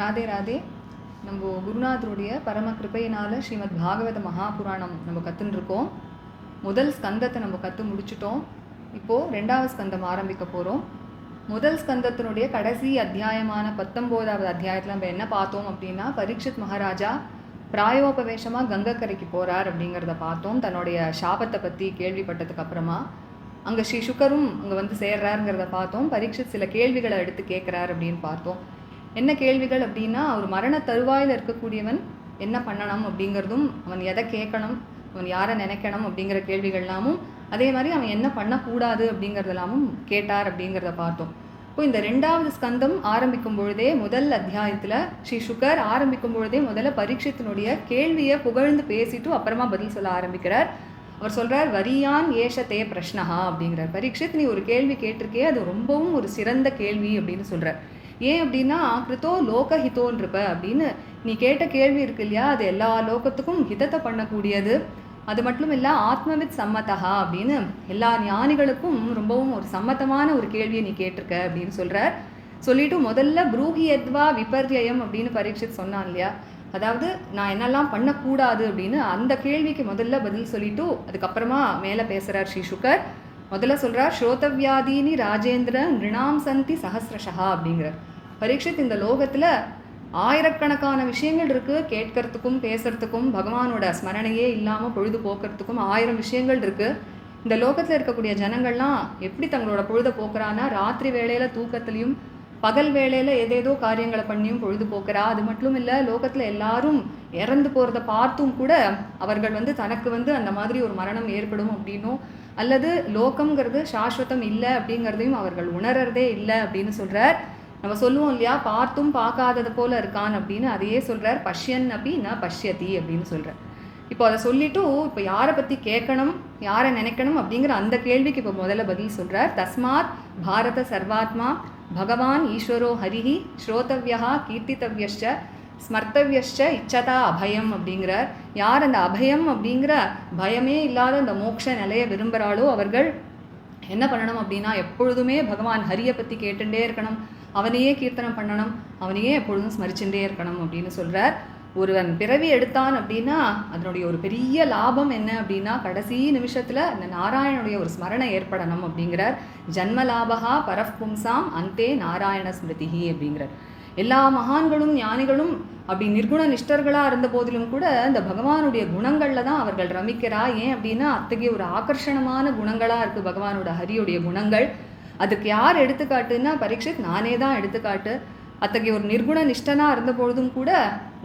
ராதே ராதே. நம்ம குருநாதருடைய பரம கிருபையினால் ஸ்ரீமத் பாகவத மகாபுராணம் நம்ம கற்றுருக்கோம். முதல் ஸ்கந்தத்தை நம்ம கற்று முடிச்சிட்டோம். இப்போது ரெண்டாவது ஸ்கந்தம் ஆரம்பிக்க போகிறோம். முதல் ஸ்கந்தத்தினுடைய கடைசி அத்தியாயமான 19வது அத்தியாயத்தில் நம்ம என்ன பார்த்தோம் அப்படின்னா, பரீட்சித் மகாராஜா பிராயோபவேஷமாக கங்கக்கரைக்கு போகிறார் அப்படிங்கிறத பார்த்தோம். தன்னுடைய சாபத்தை பற்றி கேள்விப்பட்டதுக்கு அப்புறமா அங்கே ஸ்ரீ சுகரும் அங்கே வந்து சேர்றாருங்கிறத பார்த்தோம். பரீட்சித் சில கேள்விகளை எடுத்து கேட்குறார் அப்படின்னு பார்த்தோம். என்ன கேள்விகள் அப்படின்னா, ஒரு மரண தருவாயில் இருக்கக்கூடியவன் என்ன பண்ணணும் அப்படிங்கிறதும், அவன் எதை கேட்கணும், அவன் யாரை நினைக்கணும் அப்படிங்கிற கேள்விகள்லாமும், அதே மாதிரி அவன் என்ன பண்ணக்கூடாது அப்படிங்கிறதெல்லாமும் கேட்டார் அப்படிங்கிறத பார்த்தோம். இப்போ இந்த ரெண்டாவது ஸ்கந்தம் ஆரம்பிக்கும் பொழுதே முதல் அத்தியாயத்தில் ஸ்ரீ சுகர் ஆரம்பிக்கும் பொழுதே முதல்ல பரீட்சித்தினுடைய கேள்வியை புகழ்ந்து பேசிட்டு அப்புறமா பதில் சொல்ல ஆரம்பிக்கிறார். அவர் சொல்கிறார், வரியான் ஏஷத்தே பிரஷ்னஹா அப்படிங்கிறார். பரீட்சித், நீ ஒரு கேள்வி கேட்டிருக்கே, அது ரொம்பவும் ஒரு சிறந்த கேள்வி அப்படின்னு சொல்கிறார். ஏன் அப்படின்னா, கிருத்தோ லோகஹிதோன் இருப்ப அப்படின்னு நீ கேட்ட கேள்வி இருக்கு இல்லையா, அது எல்லா லோகத்துக்கும் ஹிதத்தை பண்ணக்கூடியது. அது மட்டும் இல்லை, ஆத்மவித் சம்மதஹா அப்படின்னு எல்லா ஞானிகளுக்கும் ரொம்பவும் ஒரு சம்மதமான ஒரு கேள்வியை நீ கேட்டிருக்க அப்படின்னு சொல்கிறார். சொல்லிட்டு முதல்ல ப்ரூஹியத்வா விபர்யம் அப்படின்னு பரீட்சித் சொன்னான் இல்லையா, அதாவது நான் என்னெல்லாம் பண்ணக்கூடாது அப்படின்னு அந்த கேள்விக்கு முதல்ல பதில் சொல்லிட்டு அதுக்கப்புறமா மேலே பேசுகிறார் ஸ்ரீ சுகர். முதல்ல சொல்கிறார், ஸ்ரோதவ்யாதீனி ராஜேந்திர நிருணாம் சந்தி சஹசிரஷா அப்படிங்கிறார். பரீட்சித், இந்த லோகத்தில் ஆயிரக்கணக்கான விஷயங்கள் இருக்குது, கேட்கறதுக்கும் பேசுறதுக்கும், பகவானோட ஸ்மரணையே இல்லாமல் பொழுது போக்குறதுக்கும் 1000 விஷயங்கள் இருக்குது. இந்த லோகத்தில் இருக்கக்கூடிய ஜனங்கள்லாம் எப்படி தங்களோட பொழுதை போக்குறான்னா, ராத்திரி வேளையில் தூக்கத்துலேயும் பகல் வேளையில் ஏதேதோ காரியங்களை பண்ணியும் பொழுது போக்குறா. அது மட்டும் இல்லை, லோகத்தில் எல்லாரும் இறந்து போகிறத பார்த்தும் கூட அவர்கள் வந்து தனக்கு வந்து அந்த மாதிரி ஒரு மரணம் ஏற்படும் அப்படின்னும், அல்லது லோகம்ங்கிறது சாஸ்வதம் இல்லை அப்படிங்கிறதையும் அவர்கள் உணர்றதே இல்லை அப்படின்னு சொல்கிறார். நம்ம சொல்லுவோம் இல்லையா, பார்த்தும் பார்க்காதது போல இருக்கான் அப்படின்னு, அதையே சொல்கிறார். பஷ்யன் அப்படி ந பஷ்யதி அப்படின்னு சொல்கிறார். இப்போ அதை சொல்லிவிட்டு இப்போ யாரை பற்றி கேட்கணும், யாரை நினைக்கணும் அப்படிங்கிற அந்த கேள்விக்கு இப்போ முதல்ல பதில் சொல்கிறார். தஸ்மாத் பாரத சர்வாத்மா பகவான் ஈஸ்வரோ ஹரிஹி ஸ்ரோதவ்யா கீர்த்தித்தவ்யஷ்ச ஸ்மர்த்தவ்யஷ்ச இச்சதா அபயம் அப்படிங்கிறார். யார் அந்த அபயம் அப்படிங்கிற பயமே இல்லாத அந்த மோட்ச நிலையை விரும்புகிறாளோ அவர்கள் என்ன பண்ணணும் அப்படின்னா, எப்பொழுதுமே பகவான் ஹரியை பற்றி கேட்டுட்டே இருக்கணும், அவனையே கீர்த்தனம் பண்ணணும், அவனையே எப்பொழுதும் ஸ்மரிச்சுட்டே இருக்கணும் அப்படின்னு சொல்கிறார். ஒருவன் பிறவி எடுத்தான் அப்படின்னா அதனுடைய ஒரு பெரிய லாபம் என்ன அப்படின்னா, கடைசி நிமிஷத்தில் அந்த நாராயணனுடைய ஒரு ஸ்மரணை ஏற்படணும் அப்படிங்கிறார். ஜன்மலாபகா பரஃப் பும்சாம் அந்தே நாராயண ஸ்மிருதிஹி அப்படிங்கிறார். எல்லா மகான்களும் ஞானிகளும் அப்படி நிர்குண நிஷ்டர்களாக இருந்த போதிலும் கூட இந்த பகவானுடைய குணங்களில் தான் அவர்கள் ரமிக்கிறா. ஏன் அப்படின்னா, அத்தகைய ஒரு ஆகர்ஷணமான குணங்களாக இருக்குது பகவானோட ஹரியுடைய குணங்கள். அதுக்கு யார் எடுத்துக்காட்டுன்னா, பரீட்சித் நானே தான் எடுத்துக்காட்டு. அத்தகைய ஒரு நிர்குண நிஷ்டனாக இருந்த பொழுதும் கூட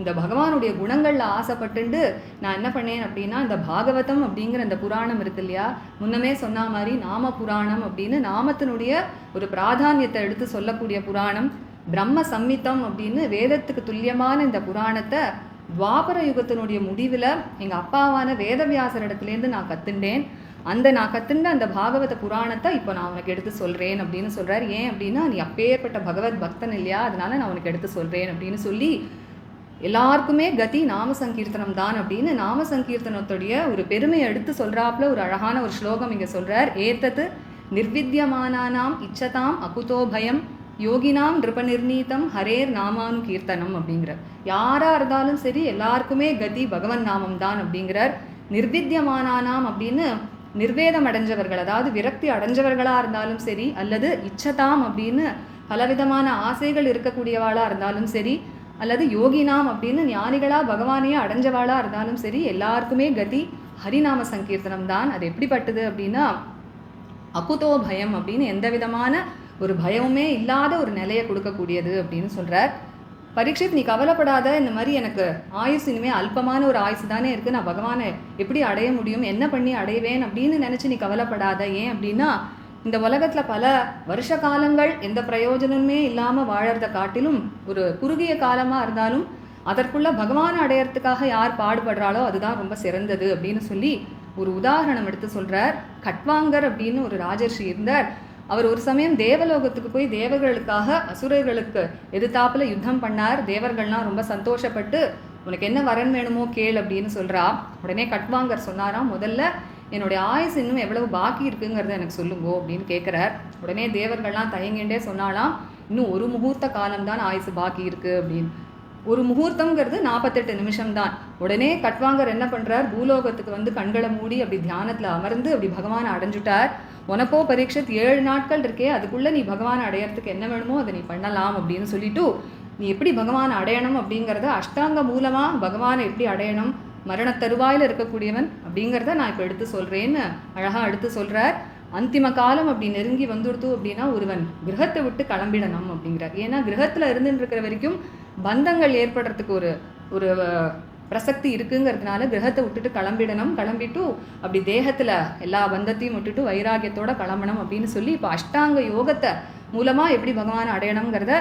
இந்த பகவானுடைய குணங்களில் ஆசைப்பட்டுண்டு நான் என்ன பண்ணேன் அப்படின்னா, இந்த பாகவதம் அப்படிங்கிற இந்த புராணம் இருக்கு இல்லையா, முன்னமே சொன்ன மாதிரி நாம புராணம் அப்படின்னு நாமத்தினுடைய ஒரு பிராதானியத்தை எடுத்து சொல்லக்கூடிய புராணம், பிரம்ம சம்மித்தம் அப்படின்னு வேதத்துக்கு துல்லியமான இந்த புராணத்தை துவாபர யுகத்தினுடைய முடிவில் எங்கள் அப்பாவான வேதவியாசரிடத்துலேருந்து நான் கற்றுண்டேன். நான் கற்றுண்ட அந்த பாகவத புராணத்தை இப்போ நான் உனக்கு எடுத்து சொல்கிறேன் அப்படின்னு சொல்கிறார். ஏன் அப்படின்னா, நீ அப்பேற்பட்ட பகவத் பக்தன் இல்லையா, அதனால நான் உனக்கு எடுத்து சொல்கிறேன் அப்படின்னு சொல்லி, எல்லாருக்குமே கதி நாம சங்கீர்த்தனம் தான் அப்படின்னு நாம சங்கீர்த்தனத்துடைய ஒரு பெருமையை எடுத்து சொல்கிறாப்புல ஒரு அழகான ஒரு ஸ்லோகம் இங்கே சொல்கிறார். ஏத்தத்து நிர்வித்யமானானாம் இச்சதாம் அகுதோ பயம் யோகினாம் நிருபநிர்ணீதம் ஹரேர் நாமானு கீர்த்தனம் அப்படிங்கிறார். யாராக இருந்தாலும் சரி எல்லாருக்குமே கதி பகவன் நாமம் தான் அப்படிங்கிறார். நிர்வித்யமானானாம் அப்படின்னு நிர்வேதம் அடைஞ்சவர்கள், அதாவது விரக்தி அடைஞ்சவர்களாக இருந்தாலும் சரி, அல்லது இச்சதாம் அப்படின்னு பலவிதமான ஆசைகள் இருக்கக்கூடியவாளாக இருந்தாலும் சரி, அல்லது யோகினாம் அப்படின்னு ஞானிகளாக பகவானையே அடைஞ்சவாளாக இருந்தாலும் சரி, எல்லாருக்குமே கதி ஹரிநாம சங்கீர்த்தனம் தான். அது எப்படிப்பட்டது அப்படின்னா, அகுதோ பயம் அப்படின்னு எந்த விதமான ஒரு பயமுமே இல்லாத ஒரு நிலையை கொடுக்கக்கூடியது அப்படின்னு சொல்கிறார். பரீட்சித், நீ கவலைப்படாத, இந்த மாதிரி எனக்கு ஆயுசு இனிமேல் அல்பமான ஒரு ஆயுசு தானே இருக்குது, நான் பகவானை எப்படி அடைய முடியும், என்ன பண்ணி அடைவேன் அப்படின்னு நினச்சி நீ கவலைப்படாத. ஏன் அப்படின்னா, இந்த உலகத்தில் பல வருஷ காலங்கள் எந்த பிரயோஜனமே இல்லாமல் வாழறதை காட்டிலும் ஒரு குறுகிய காலமாக இருந்தாலும் அதற்குள்ளே பகவானை அடையிறதுக்காக யார் பாடுபடுறாளோ அதுதான் ரொம்ப சிறந்தது அப்படின்னு சொல்லி ஒரு உதாரணம் எடுத்து சொல்கிறார். கட்வாங்கர் அப்படின்னு ஒரு ராஜர்ஷி இருந்தார். அவர் ஒரு சமயம் தேவலோகத்துக்கு போய் தேவர்களுக்காக அசுரர்களுக்கு எதிர்த்தாப்புல யுத்தம் பண்ணார். தேவர்கள்லாம் ரொம்ப சந்தோஷப்பட்டு, உனக்கு என்ன வரன் வேணுமோ கேள் அப்படின்னு சொல்கிறா. உடனே கட்வாங்கர் சொன்னாராம், முதல்ல என்னுடைய ஆயுசு இன்னும் எவ்வளவு பாக்கி இருக்குங்கிறத எனக்கு சொல்லுங்கோ அப்படின்னு கேட்குறார். உடனே தேவர்கள்லாம் தயங்கிண்டே சொன்னாலாம், இன்னும் ஒரு முகூர்த்த காலம்தான் ஆயுசு பாக்கி இருக்குது அப்படின்னு. ஒரு முகூர்த்தம்ங்கிறது 48 நிமிஷம் தான். உடனே கட்வாங்கர் என்ன பண்ணுறார், பூலோகத்துக்கு வந்து கண்களை மூடி அப்படி தியானத்தில் அமர்ந்து அப்படி பகவானை அடைஞ்சுட்டார். உனக்கோ பரீட்சித் 7 நாட்கள் இருக்கே, அதுக்குள்ளே நீ பகவானை அடையறதுக்கு என்ன வேணுமோ அதை நீ பண்ணலாம் அப்படின்னு சொல்லிட்டு, நீ எப்படி பகவானை அடையணும் அப்படிங்கிறத அஷ்டாங்க மூலமாக பகவானை எப்படி அடையணும், மரணத்தருவாயில் இருக்கக்கூடியவன் அப்படிங்கிறத நான் இப்போ எடுத்து சொல்கிறேன்னு அழகாக எடுத்து சொல்கிறார். அந்திம காலம் அப்படி நெருங்கி வந்துடுத்து அப்படின்னா ஒருவன் கிரகத்தை விட்டு கிளம்பிடணும் அப்படிங்கிறார். ஏன்னா கிரகத்தில் இருந்துட்டு இருக்கிற வரைக்கும் பந்தங்கள் ஏற்படுறதுக்கு ஒரு ஒரு பிரசக்தி இருக்குங்கிறதுனால கிரகத்தை விட்டுட்டு கிளம்பிடணும். கிளம்பிட்டு அப்படி தேகத்தில் எல்லா பந்தத்தையும் விட்டுட்டு வைராகியத்தோட கிளம்பணும் அப்படின்னு சொல்லி இப்போ அஷ்டாங்க யோகத்தை மூலமாக எப்படி பகவானை அடையணுங்கிறத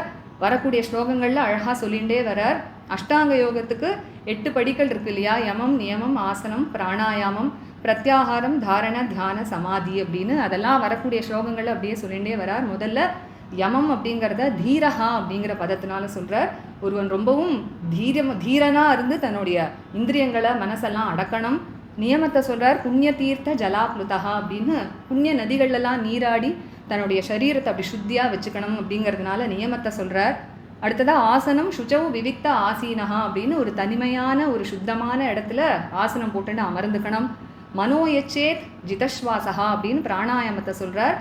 வரக்கூடிய ஸ்லோகங்களில் அழகாக சொல்லிகிட்டே வரார். அஷ்டாங்க யோகத்துக்கு 8 படிகள் இருக்கு இல்லையா, யமம், நியமம், ஆசனம், பிராணாயாமம், பிரத்யாகாரம், தாரண, தியான, சமாதி அப்படின்னு அதெல்லாம் வரக்கூடிய ஸ்லோகங்களில் அப்படியே சொல்லிகிட்டே வரார். முதல்ல யமம் அப்படிங்கிறத தீரஹா அப்படிங்கிற பதத்தினால சொல்கிறார். ஒருவன் ரொம்பவும் தீரனாக இருந்து தன்னுடைய இந்திரியங்களை மனசெல்லாம் அடக்கணும். நியமத்தை சொல்கிறார், புண்ணிய தீர்த்த ஜலாப்ளுதா அப்படின்னு புண்ணிய நதிகள்லாம் நீராடி தன்னுடைய சரீரத்தை அப்படி சுத்தியாக வச்சுக்கணும் அப்படிங்கிறதுனால நியமத்தை சொல்கிறார். அடுத்ததாக ஆசனம், சுச்சவு விவிக்த ஆசீனஹா அப்படின்னு ஒரு தனிமையான ஒரு சுத்தமான இடத்துல ஆசனம் போட்டுன்னு அமர்ந்துக்கணும். மனோயச்சேத் ஜிதஸ்வாசகா அப்படின்னு பிராணாயாமத்தை சொல்கிறார்.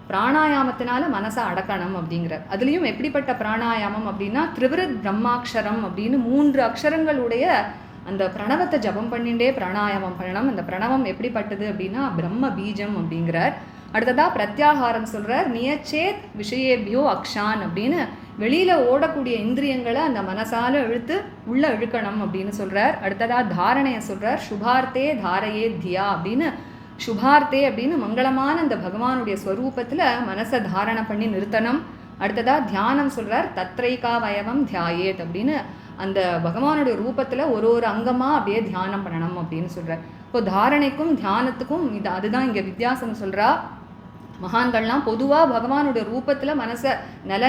பிராணாயாமத்தினால மனசை அடக்கணும் அப்படிங்கிறார். அதுலேயும் எப்படிப்பட்ட பிராணாயாமம் அப்படின்னா திரிவிருத் பிரம்மாட்சரம் அப்படின்னு 3 அக்ஷரங்களுடைய அந்த பிரணவத்தை ஜபம் பண்ணிகிட்டே பிராணாயாமம் பண்ணணும். அந்த பிரணவம் எப்படிப்பட்டது அப்படின்னா பிரம்ம பீஜம் அப்படிங்கிறார். அடுத்ததாக பிரத்யாகாரம் சொல்கிறார், நியச்சேத் விஷயேபியோ அக்ஷான் அப்படின்னு வெளியில் ஓடக்கூடிய இந்திரியங்களை அந்த மனசால இழுத்து உள்ளே இழுக்கணும் அப்படின்னு சொல்கிறார். அடுத்ததாக தாரணையை சொல்கிறார், சுபார்த்தே தாரையே தியா அப்படின்னு சுபார்த்தே அப்படின்னு மங்களமான அந்த பகவானுடைய ஸ்வரூபத்தில் மனசை தாரணை பண்ணி நிறுத்தணும். அடுத்ததாக தியானம் சொல்கிறார், தத்ரைகா வயவம் தியாயேத் அப்படின்னு அந்த பகவானுடைய ரூபத்தில் ஒரு அங்கமாக அப்படியே தியானம் பண்ணணும் அப்படின்னு சொல்கிறார். இப்போ தாரணைக்கும் தியானத்துக்கும் அதுதான் இங்கே வித்தியாசம் சொல்கிறா. மகான்கள்லாம் பொதுவாக பகவானுடைய ரூபத்தில் மனசை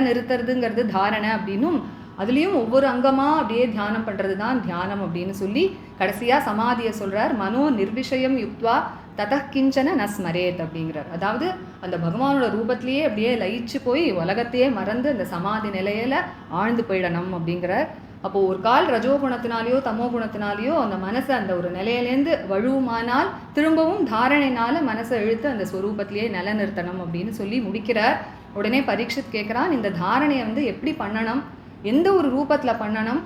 நிறுத்துறதுங்கிறது தாரணை அப்படின்னும், அதுலேயும் ஒவ்வொரு அங்கமாக அப்படியே தியானம் பண்ணுறது தான் தியானம் அப்படின்னு சொல்லி கடைசியாக சமாதியை சொல்கிறார். மனோ நிர்விஷயம் யுக்த்வா ததக்கிஞ்சன நஸ்மரேத் அப்படிங்கிறார். அதாவது அந்த பகவானோட ரூபத்திலேயே அப்படியே லயிச்சு போய் உலகத்தையே மறந்து அந்த சமாதி நிலையில் ஆழ்ந்து போயிடணும் அப்படிங்கிறார். அப்போது ஒரு கால் ரஜோ குணத்தினாலேயோ தமோ குணத்தினாலேயோ அந்த மனசை அந்த ஒரு நிலையிலேருந்து வழுவுமானால் திரும்பவும் தாரணையினால் மனசை இழுத்து அந்த ஸ்வரூபத்திலேயே நிலைநிறுத்தணும் அப்படின்னு சொல்லி முடிக்கிறார். உடனே பரீட்சித் கேட்குறான், இந்த தாரணையை வந்து எப்படி பண்ணணும், எந்த ஒரு ரூபத்தில் பண்ணணும்,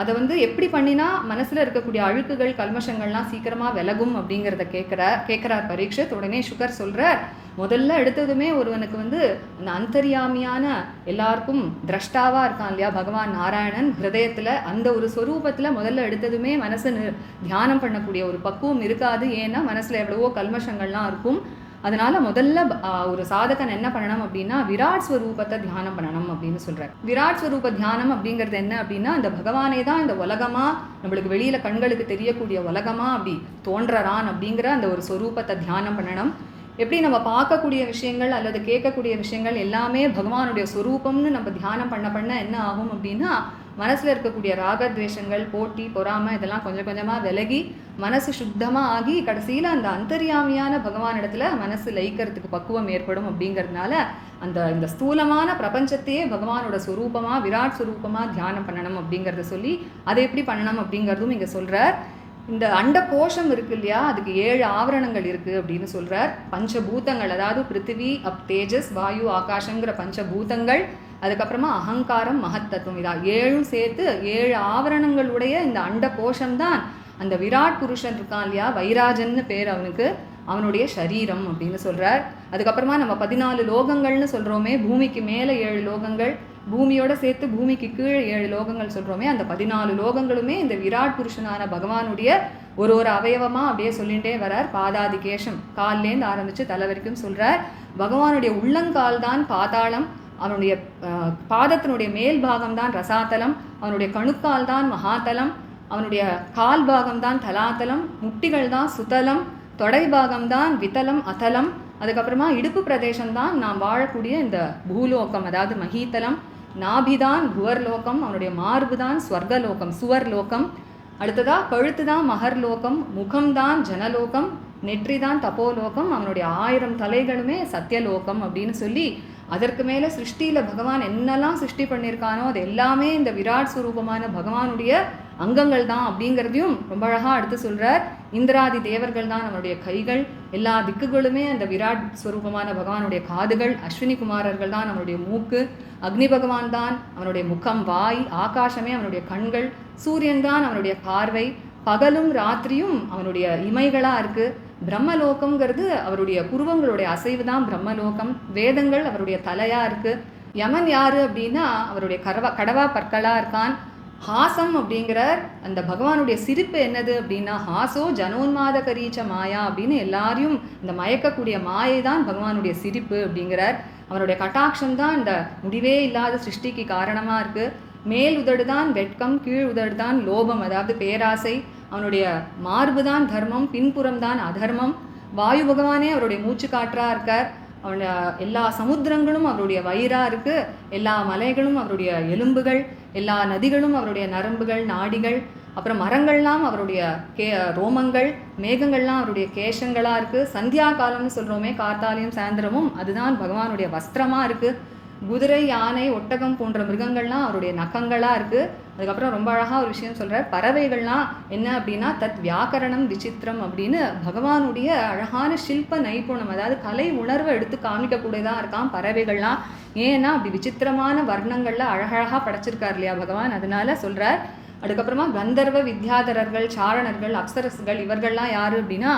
அதை வந்து எப்படி பண்ணினா மனசில் இருக்கக்கூடிய அழுக்குகள் கல்மஷங்கள்லாம் சீக்கிரமாக விலகும் அப்படிங்கிறத கேட்குறார் பரீட்சித். உடனே சுகர் சொல்கிறார், முதல்ல எடுத்ததுமே ஒருவனுக்கு வந்து அந்த அந்தர்யாமியான எல்லாருக்கும் திரஷ்டாவாக இருக்கான் இல்லையா பகவான் நாராயணன் ஹிருதயத்தில், அந்த ஒரு ஸ்வரூபத்தில் முதல்ல எடுத்ததுமே மனசு தியானம் பண்ணக்கூடிய ஒரு பக்குவம் இருக்காது. ஏன்னா மனசில் எவ்வளவோ கல்மஷங்கள்லாம் இருக்கும். அதனால் முதல்ல ஒரு சாதகன் என்ன பண்ணணும் அப்படின்னா விராட் ஸ்வரூபத்தை தியானம் பண்ணணும் அப்படின்னு சொல்கிறார். விராட் ஸ்வரூப தியானம் அப்படிங்கிறது என்ன அப்படின்னா அந்த பகவானே தான் இந்த உலகமாக நம்மளுக்கு வெளியில் கண்களுக்கு தெரியக்கூடிய உலகமாக அப்படி தோன்றறான் அப்படிங்கிற அந்த ஒரு ஸ்வரூபத்தை தியானம் பண்ணணும். எப்படி நம்ம பார்க்கக்கூடிய விஷயங்கள் அல்லது கேட்கக்கூடிய விஷயங்கள் எல்லாமே பகவானுடைய ஸ்வரூபம்னு நம்ம தியானம் பண்ண என்ன ஆகும் அப்படின்னா மனசில் இருக்கக்கூடிய ராகத்வேஷங்கள், போட்டி, பொறாமை இதெல்லாம் கொஞ்சம் கொஞ்சமாக விலகி மனசு சுத்தமாக ஆகி கடைசியில் அந்த அந்தர்யாமியான பகவானிடத்தில் மனசு லயிக்கிறதுக்கு பக்குவம் ஏற்படும். அப்படிங்கிறதுனால இந்த ஸ்தூலமான பிரபஞ்சத்தையே பகவானோட ஸ்வரூபமாக விராட் ஸ்வரூபமாக தியானம் பண்ணணும் அப்படிங்கிறத சொல்லி அதை எப்படி பண்ணணும் அப்படிங்கிறதும் இங்கே சொல்கிறார். இந்த அண்ட கோஷம் இருக்கு இல்லையா, அதுக்கு 7 ஆவரணங்கள் இருக்குது அப்படின்னு சொல்கிறார். பஞ்சபூதங்கள், அதாவது பிருத்திவி, தேஜஸ், வாயு, ஆகாஷங்கிற பஞ்சபூதங்கள், அதுக்கப்புறமா அகங்காரம், மகத்தத்துவம், இதா 7ம் சேர்த்து 7 ஆவரணங்களுடைய இந்த அண்ட கோஷம்தான் அந்த விராட் புருஷன் இருக்கான் இல்லையா, வைராஜன்னு பேர் அவனுக்கு, அவனுடைய சரீரம் அப்படின்னு சொல்கிறார். அதுக்கப்புறமா நம்ம 14 லோகங்கள்னு சொல்கிறோமே, பூமிக்கு மேலே 7 லோகங்கள், பூமியோட சேர்த்து பூமிக்கு கீழே 7 லோகங்கள் சொல்கிறோமே, அந்த 14 லோகங்களுமே இந்த விராட் புருஷனான பகவானுடைய ஒரு அவயவமாக அப்படியே சொல்லிகிட்டே வரார். பாதாதி கேஷம், கால்லேருந்து ஆரம்பித்து தலை வரைக்கும் சொல்கிறார். பகவானுடைய உள்ளங்கால் தான் பாதாளம், அவனுடைய பாதத்தினுடைய மேல் பாகம்தான் ரசாத்தலம், அவனுடைய கணுக்கால் தான் மகாத்தலம், அவனுடைய கால் பாகம்தான் தலாத்தலம், முட்டிகள் தான் சுதலம், தொடை பாகம்தான் வித்தலம் அதலம், அதுக்கப்புறமா இடுப்பு பிரதேசம்தான் நாம் வாழக்கூடிய இந்த பூலோகம் அதாவது மகீத்தலம், நாபிதான் புவர்லோகம், அவனுடைய மார்பு தான் ஸ்வர்கலோகம் சுவர்லோகம், அடுத்ததாக கழுத்து தான் மகர்லோகம், முகம்தான் ஜனலோகம், நெற்றி தான் தப்போலோகம், அவனுடைய 1000 தலைகளுமே சத்தியலோகம் அப்படின்னு சொல்லி அதற்கு மேலே சிருஷ்டியில் பகவான் என்னெல்லாம் சிருஷ்டி பண்ணியிருக்கானோ அது எல்லாமே இந்த விராட் ஸ்வரூபமான பகவானுடைய அங்கங்கள் தான் அப்படிங்கிறதையும் ரொம்ப அழகாக எடுத்து சொல்கிறார். இந்திராதி தேவர்கள் தான் அவனுடைய கைகள், எல்லா திக்குகளுமே அந்த விராட் ஸ்வரூபமான பகவானுடைய காதுகள், அஸ்வினி குமாரர்கள் தான் அவனுடைய மூக்கு, அக்னி பகவான் தான் அவனுடைய முகம், வாய், ஆகாசமே அவனுடைய கண்கள், சூரியன் தான் அவனுடைய பார்வை, பகலும் ராத்திரியும் அவனுடைய இமைகளாக இருக்குது. பிரம்மலோகம்ங்கிறது அவருடைய புருவங்களுடைய அசைவு தான் பிரம்மலோகம். வேதங்கள் அவருடைய தலையாக இருக்குது. யமன் யார் அப்படின்னா அவருடைய கடவா பற்களாக இருக்கான். ஹாசம் அப்படிங்கிற அந்த பகவானுடைய சிரிப்பு என்னது அப்படின்னா ஹாசோ ஜனோன்மாத கரீச்ச மாயா அப்படின்னு எல்லாரையும் இந்த மயக்கக்கூடிய மாயை தான் பகவானுடைய சிரிப்பு அப்படிங்கிறார். அவனுடைய கட்டாட்சம் தான் இந்த முடிவே இல்லாத சிருஷ்டிக்கு காரணமாக இருக்குது. மேல் உதடு தான் வெட்கம், கீழ் உதடு தான் லோபம், அதாவது பேராசை. அவனுடைய மார்பு தான் தர்மம், பின்புறம் தான் அதர்மம். வாயு பகவானே அவருடைய மூச்சு காற்றா இருக்கார். அவனுடைய எல்லா சமுத்திரங்களும் அவருடைய வயிறாக இருக்குது. எல்லா மலைகளும் அவருடைய எலும்புகள், எல்லா நதிகளும் அவருடைய நரம்புகள், நாடிகள். அப்புறம் மரங்கள்லாம் அவருடைய ரோமங்கள், மேகங்கள்லாம் அவருடைய கேசங்களாக இருக்குது. சந்தியா காலம்னு சொல்கிறோமே, கார்த்தாலையும் சாயந்தரமும், அதுதான் பகவானுடைய வஸ்திரமாக இருக்குது. குதிரை, யானை, ஒட்டகம் போன்ற மிருகங்கள்லாம் அவருடைய நகங்களாக இருக்குது. அதுக்கப்புறம் ரொம்ப அழகாக ஒரு விஷயம் சொல்கிறார். பறவைகள்லாம் என்ன அப்படின்னா தத் வியாக்கரணம் விசித்திரம் அப்படின்னு பகவானுடைய அழகான சில்ப நைபுணம், அதாவது கலை உணர்வை எடுத்து காமிக்கக்கூடியதாக இருக்கான் பறவைகள்லாம். ஏன்னா அப்படி விசித்திரமான வர்ணங்களில் அழகழகாக படைச்சிருக்கார் இல்லையா பகவான், அதனால சொல்கிறார். அதுக்கப்புறமா கந்தர்வ வித்யாதரர்கள், சாரணர்கள், அப்சரஸ்கள் இவர்கள்லாம் யார் அப்படின்னா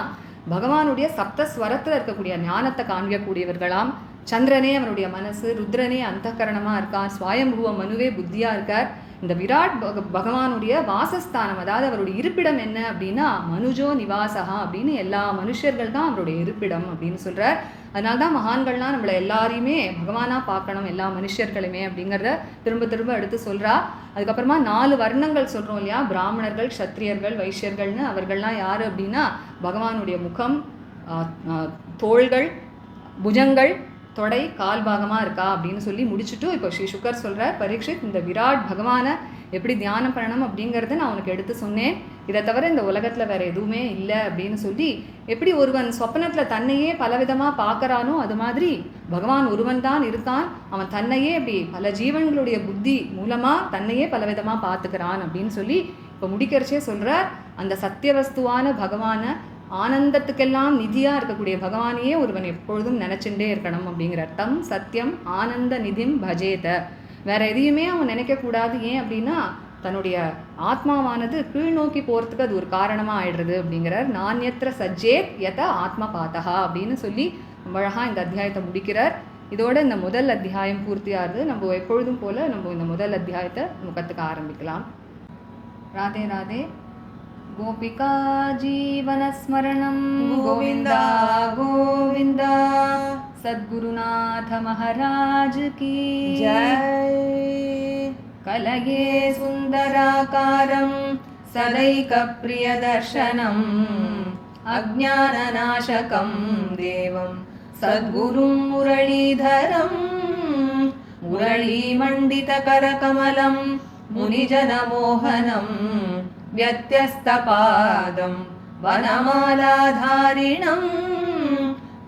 பகவானுடைய சப்தஸ்வரத்தில் இருக்கக்கூடிய ஞானத்தை காண்பிக்கக்கூடியவர்களாம். சந்திரனே அவனுடைய மனசு, ருத்ரனே அந்தகரணமாக இருக்கான், சுவாயம்புவ மனுவே புத்தியாக இருக்கார். இந்த விராட் பகவானுடைய வாசஸ்தானம், அதாவது அவருடைய இருப்பிடம் என்ன அப்படின்னா மனுஜோ நிவாசகா அப்படின்னு எல்லா மனுஷர்கள் தான் அவருடைய இருப்பிடம் அப்படின்னு சொல்கிறார். அதனால தான் மகான்கள்லாம் நம்மளை எல்லாரையுமே பகவானாக பார்க்கணும், எல்லா மனுஷர்களுமே அப்படிங்கிறத திரும்ப திரும்ப எடுத்து சொல்கிறா. அதுக்கப்புறமா 4 வர்ணங்கள் சொல்கிறோம் இல்லையா, பிராமணர்கள், க்ஷத்ரியர்கள், வைஷ்யர்கள்னு. அவர்கள்லாம் யார் அப்படின்னா பகவானுடைய முகம், தோள்கள், புஜங்கள், தொடை, கால் பாகமாக இருக்கா அப்படின்னு சொல்லி முடிச்சுட்டு இப்போ ஸ்ரீ சுக்கர் சொல்கிறார், பரீட்சித் இந்த விராட் பகவானை எப்படி தியானம் பண்ணணும் அப்படிங்கிறத நான் உனக்கு எடுத்து சொன்னேன். இதை தவிர இந்த உலகத்தில் வேறு எதுவுமே இல்லை அப்படின்னு சொல்லி, எப்படி ஒருவன் சொப்பனத்தில் தன்னையே பலவிதமாக பார்க்குறானோ அது மாதிரி பகவான் ஒருவன் தான் இருக்கான். அவன் தன்னையே அப்படி பல ஜீவன்களுடைய புத்தி மூலமாக தன்னையே பலவிதமாக பார்த்துக்கிறான் அப்படின்னு சொல்லி இப்போ முடிக்கிறச்சே சொல்கிறார். அந்த சத்தியவஸ்துவான பகவானை, ஆனந்தத்துக்கெல்லாம் நிதியாக இருக்கக்கூடிய பகவானையே ஒருவன் எப்பொழுதும் நினச்சிட்டே இருக்கணும் அப்படிங்கிற அர்த்தம். சத்தியம் ஆனந்த நிதிம் பஜேத, வேற எதையுமே அவன் நினைக்கக்கூடாது. ஏன் அப்படின்னா தன்னுடைய ஆத்மாவானது கீழ் நோக்கி போகிறதுக்கு அது ஒரு காரணமாக ஆயிடுறது அப்படிங்கிறார். நானியத்திர சஜ்ஜேத் யத ஆத்ம பாத்தகா அப்படின்னு சொல்லி ரொம்ப அழகாக இந்த அத்தியாயத்தை முடிக்கிறார். இதோட இந்த முதல் அத்தியாயம் பூர்த்தியாகுது. நம்ம எப்பொழுதும் போல் நம்ம இந்த முதல் அத்தியாயத்தை நம்ம கற்றுக்க ஆரம்பிக்கலாம். ராதே ராதே. गोपिका जीवनस्मरणं गोविंदा गोविंदा, सद्गुरुनाथ महाराज की जय। कलये सुंदराकारं सदैकप्रियदर्शनम्, अज्ञाननाशकं देवं सद्गुरुं मुरलीधरं, मुरलीमण्डितकरकमलं मुनिजनमोहनं, व्यत्यस्तपादं वनमालाधारिणं,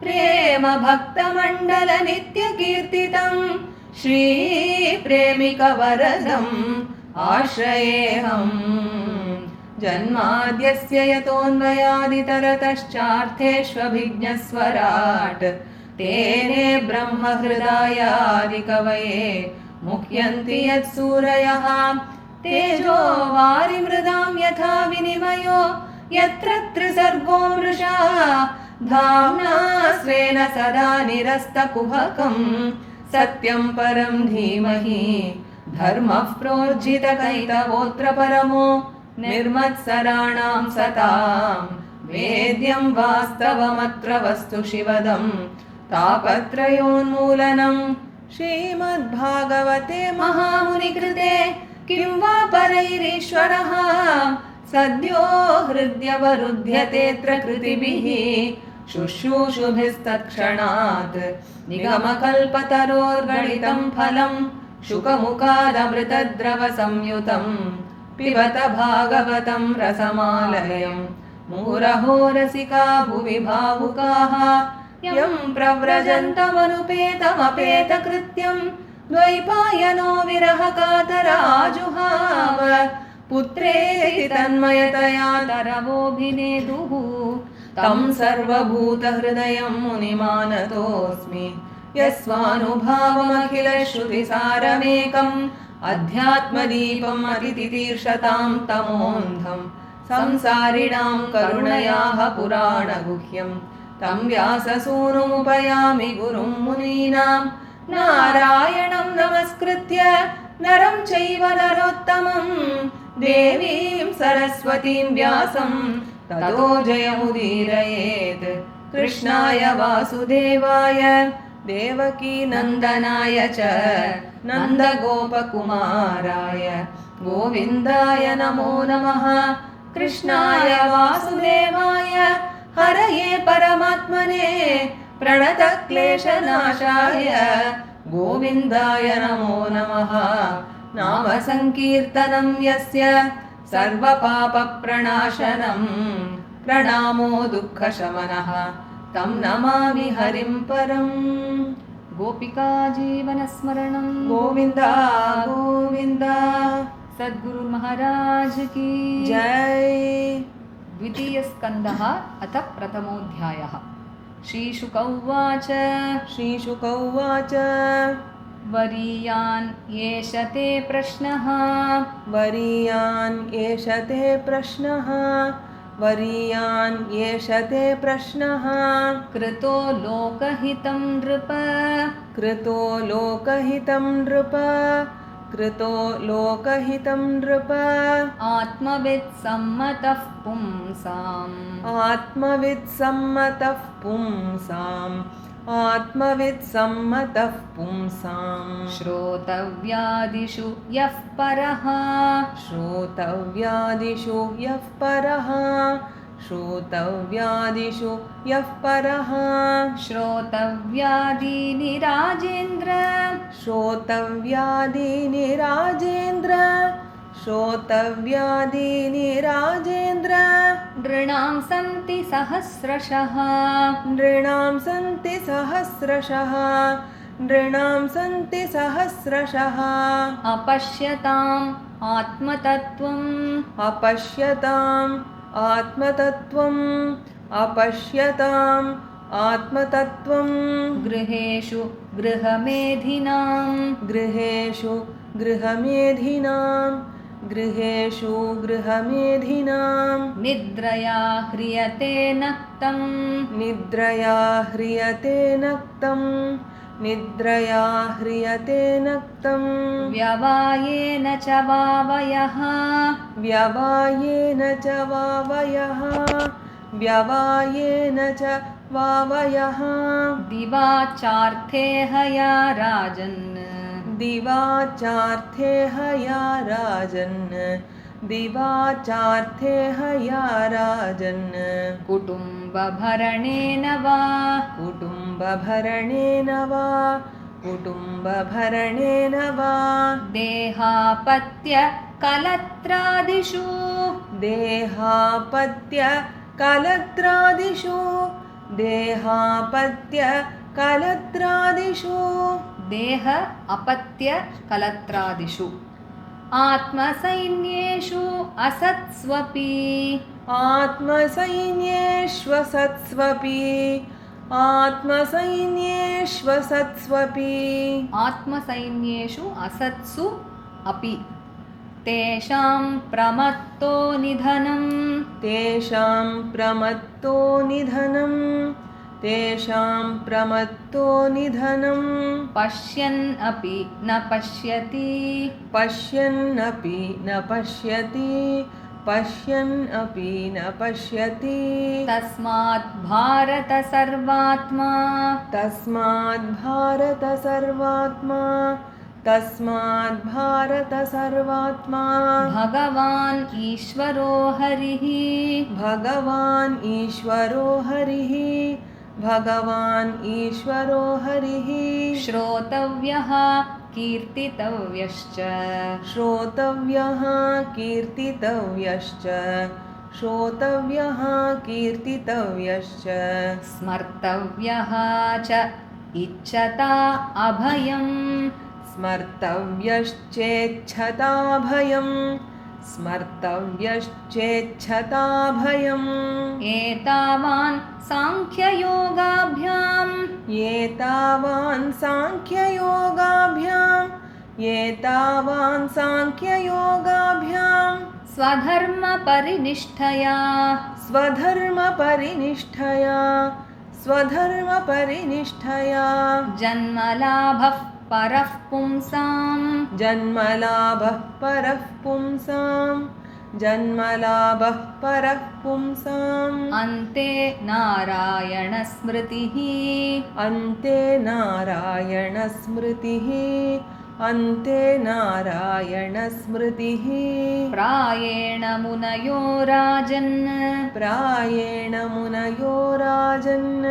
प्रेमभक्तमण्डलनित्यकीर्तितं श्रीप्रेमिकवरदम् आश्रयेऽहम्। जन्माद्यस्य यतोऽन्वयादितरतश्चार्थेष्वभिज्ञस्वराट्, तेने ब्रह्महृदायादिकवये मुह्यन्ति यत्सूरयः, तेजो वारिमृदां यथा विनिमयो यत्र त्रिसर्गो मृषा, धाम्ना स्वेन सदा निरस्तकुहकं, सत्यं परं धीमहि धर्मः प्रोज्झितकैतवोऽत्र परमो निर्मत्सराणां सतां, वेद्यं वास्तवमत्र वस्तु शिवदं तापत्रयोन्मूलनं। श्रीमद्भागवते महामुनिकृते किं वा परैरीश्वरः, सद्यो हृद्यवरुध्यतेऽत्र कृतिभिः, शुश्रूषुभिस्तत्क्षणात् निगमकल्पतरोर्गलितं फलं, शुकमुखादमृतद्रवसंयुतं पिबत भागवतं रसमालयं। मुहुरहो रसिका भुवि भावुकाः, यं प्रव्रजन्तमनुपेतमपेतकृत्यं द्वैपायनो विरहकातराजुहाव पुत्रेति तन्मयतया तरवोऽभिनेदुः तं सर्वभूतहृदयं मुनिमानतोऽस्मि यस्वानुभावमखिलश्रुतिसारमेकम् अध्यात्मदीपम् अतितितीर्षतां तमोऽन्धं संसारिणां करुणयाः पुराणगुह्यं तं व्याससूनुमुपयामि गुरुं मुनीनां नारायणं नमस्कृत्य नरं चैव नरोत्तमं देवीं सरस्वतीं व्यासं ततो जयमुदीरयेत्। कृष्णाय वासुदेवाय देवकी नन्दनाय च नन्दगोपकुमाराय गोविन्दाय नमो नमः। कृष्णाय वासुदेवाय हरये परमात्मने प्रणतक्लेशनाशाय गोविन्दाय नमो नमः। नाम संकीर्तनं यस्य सर्वपापप्रणाशनं प्रणामो दुःखशमनः तं नमामि हरिं परम्। गोपिका जीवनस्मरणं गोविन्द गोविन्द। सद्गुरु महाराज की जय। द्वितीयस्कन्धः अथ प्रथमोऽध्यायः। श्रीशुक उवाच श्रीशुक उवाच वरीयान् एष ते प्रश्नः वरीयान् एष ते प्रश्नः वरीयान् एष ते प्रश्नः कृतो लोकहितं नृप कृतो लोकहितं नृप कृतो लोकहितं नृप आत्मवित्सम्मतः पुंसाम् आत्मवित्सम्मतः पुंसाम् आत्मवित्सम्मतः पुंसाम् श्रोतव्यादिषु यः परः श्रोतव्यादिषु यः परः श्रोतव्यादिषु यः परः श्रोतव्यादीनि राजेन्द्र श्रोतव्यादीनि राजेन्द्र श्रोतव्यादीनि राजेन्द्र नृणां सन्ति सहस्रशः नृणां सन्ति सहस्रशः नृणां सन्ति सहस्रशः अपश्यताम् आत्मतत्त्वम् अपश्यताम् आत्मतत्त्वम् अपश्यताम् आत्मतत्त्वम् गृहेषु गृहमेधिनां गृहेषु गृहमेधिनां गृहेषु गृहमेधिनां निद्रया ह्रियते नक्तं निद्रया ह्रियते नक्तं निद्रया ह्रियते नक्तं व्यवायेन च वावयः व्यवायेन च वावयः व्यवायेन च वावयः दिवाचार्थे हया राजन् दिवाचार्थे हया राजन् दिवाचार्थे हया राजन् कुटुम्बभरणेन वा कुटुम्बभरणेन वा कुटुम्बभरणेन वा देहापत्य कलत्रादिषु देहापत्य कलत्रादिषु देहापत्य कलत्रादिषु देह अपत्य कलत्रादिषु आत्मसैन्येषु असत्स्वपि आत्मसैन्येष्वसत्स्वपि आत्मसैन्येष्वसत्स्वपि आत्मसैन्येषु असत्सु अपि तेषां प्रमत्तो निधनं तेषां प्रमत्तो निधनं तेषां प्रमत्तो निधनं पश्यन् अपि न पश्यति पश्यन्नपि न पश्यति पश्यन् अपि न पश्यति तस्मात् भारत सर्वात्मा तस्मात् भारत सर्वात्मा तस्मात् भारत सर्वात्मा भगवान् ईश्वरो हरिः भगवान् ईश्वरो हरिः भगवान् ईश्वरो हरिः श्रोतव्यः कीर्तितव्यश्च श्रोतव्यः कीर्तितव्यश्च श्रोतव्यः कीर्तितव्यश्च स्मर्तव्यः च इच्छता अभयम् स्मर्तव्यश्चेच्छता भयम् स्मर्तव्यश्चेच्छता भयम् एतावान् साङ्ख्ययोगाभ्याम् एतावान् साङ्ख्ययोगाभ्याम् एतावान् साङ्ख्ययोगाभ्याम् स्वधर्मपरिनिष्ठया स्वधर्मपरिनिष्ठया जन्मलाभः परः पुंसाम् जन्मलाभः परः पुंसाम् जन्मलाभः परः पुंसाम् अन्ते नारायणस्मृतिः अन्ते नारायणस्मृतिः अन्ते नारायणस्मृतिः प्रायेण मुनयो राजन् प्रायेण मुनयो राजन्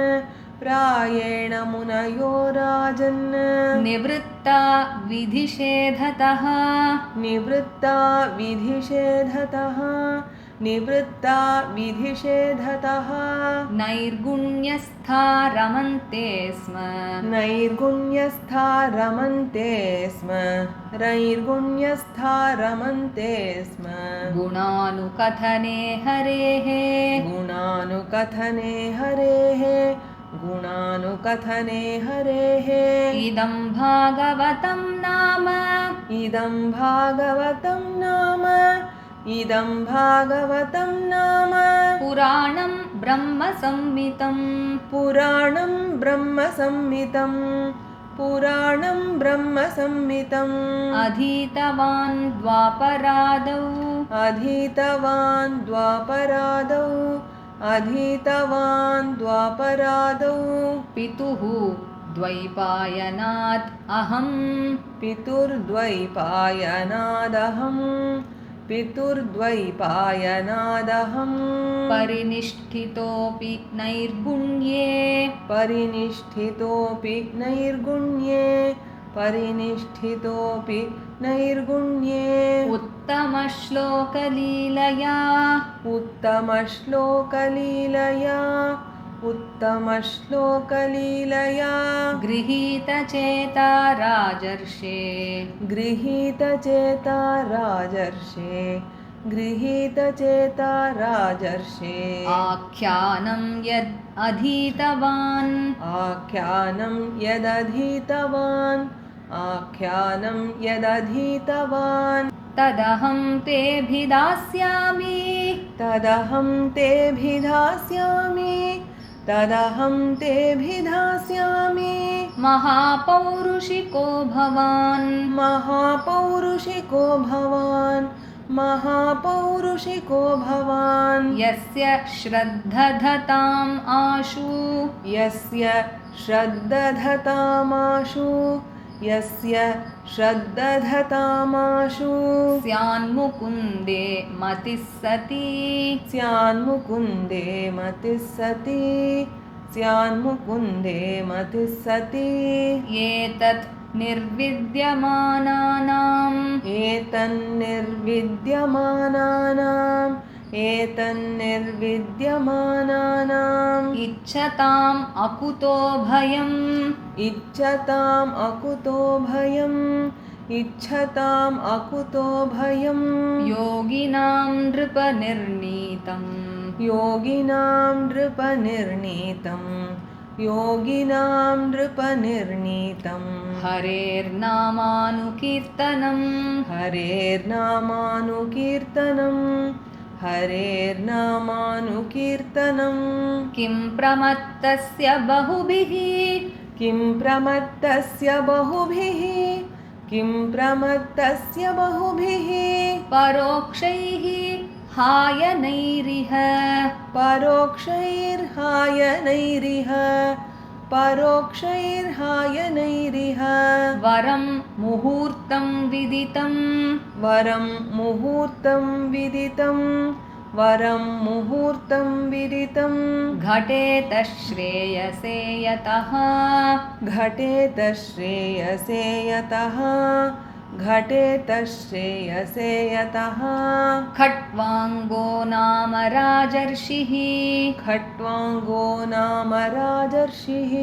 प्रायेण मुनयो राजन् निवृत्ता विधिषेधतः निवृत्ता विधिषेधतः निवृत्ता विधिषेधतः नैर्गुण्यस्था रमन्ते स्म नैर्गुण्यस्था रमन्ते स्म नैर्गुण्यस्था रमन्ते स्म गुणानुकथने हरेः गुणानुकथने हरेः गुणानुकथने हरेः इदं भागवतं नाम इदं भागवतं नाम इदं भागवतं नाम पुराणं ब्रह्मसंहितं पुराणं ब्रह्मसंहितं पुराणं ब्रह्मसंहितम् अधीतवान् द्वापरादौ अधीतवान् द्वापरादौ अधीतवान् द्वापरादौ पितुः द्वैपायनात् अहम् पितुर्द्वैपायनादहम् पितुर्द्वैपायनादहम् परिनिष्ठितोऽपि नैर्गुण्ये परिनिष्ठितोऽपि नैर्गुण्ये परिनिष्ठितोऽपि नैर्गुण्ये उत्तमश्लोकलीलया उत्तमश्लोकलीलया उत्तमश्लोकलीलया गृहीतचेता राजर्षे गृहीतचेता राजर्षे गृहीतचेता राजर्षे आख्यानं यद् अधीतवान् आख्यानं यदधीतवान् आख्यानं यदधीतवान् तदहं तेऽभिधास्यामि तदहं तेऽभिधास्यामि तदहं तेऽभिधास्यामि महापौरुषिको भवान् महापौरुषिको भवान् महापौरुषिको भवान् यस्य श्रद्धधताम् आशु यस्य श्रद्धधतामाशु यस्य श्रद्धधतामाशु स्यान्मुकुन्दे मतिः सति स्यान्मुकुन्दे मतिः सति स्यान्मुकुन्दे मतिः सति एतत् निर्विद्यमानानाम् एतन्निर्विद्यमानानाम् एतन्निर्विद्यमानानाम् इच्छताम् अकुतो भयम् इच्छताम् अकुतो भयम् इच्छताम् अकुतो भयम् योगिनां नृपनिर्णीतम् योगिनां नृपनिर्णीतम् योगिनां नृपनिर्णीतम् हरेर्नामानुकीर्तनम् हरेर्नामानुकीर्तनम् हरेर्नामानुकीर्तनम् किं प्रमत्तस्य बहुभिः किं प्रमत्तस्य बहुभिः किं प्रमत्तस्य बहुभिः परोक्षैः हायनैरिह परोक्षैर्हायनैरिह परोक्षैर्हायनैरिह वरं मुहूर्तं विदितम् वरं मुहूर्तं विदितं वरं मुहूर्तं विदितं घटेत श्रेयसे यतः घटेत श्रेयसे यतः घटेत श्रेयसे यतः खट्वाङ्गो नाम राजर्षिः खट्वाङ्गो नाम राजर्षिः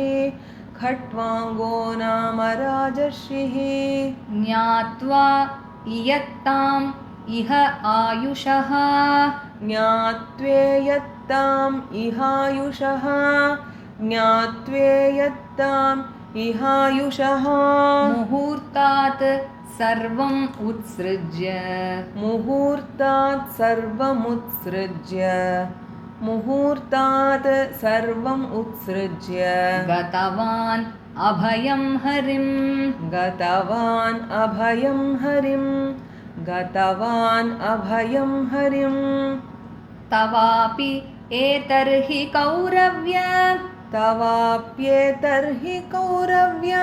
खट्वाङ्गो नाम राजर्षिः ज्ञात्वा इयत्ताम् इह आयुषः ज्ञात्वेयत्ताम् इहायुषः ज्ञात्वेयत्ताम् इहायुषः मुहूर्तात् सर्वम् उत्सृज्य मुहूर्तात् सर्वमुत्सृज्य मुहूर्तात् सर्वम् उत्सृज्य गतवान् अभयं हरिं गतवान् अभयं हरिं गतवान् अभयं हरिं तवापि एतर्हि कौरव्य तवाप्येतर्हि कौरव्य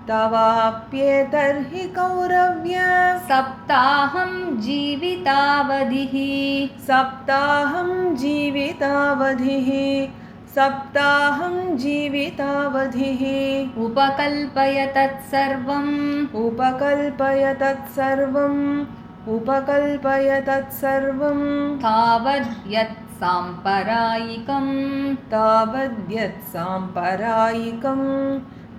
तवाप्येतर्हि कौरव्य सप्ताहं जीवितावधिः सप्ताहं जीवितावधिः सप्ताहं जीवितावधिः उपकल्पय तत्सर्वम् उपकल्पय तत्सर्वम् उपकल्पय तत्सर्वं तावद् यत् साम्परायिकम् तावद्यत् साम्परायिकं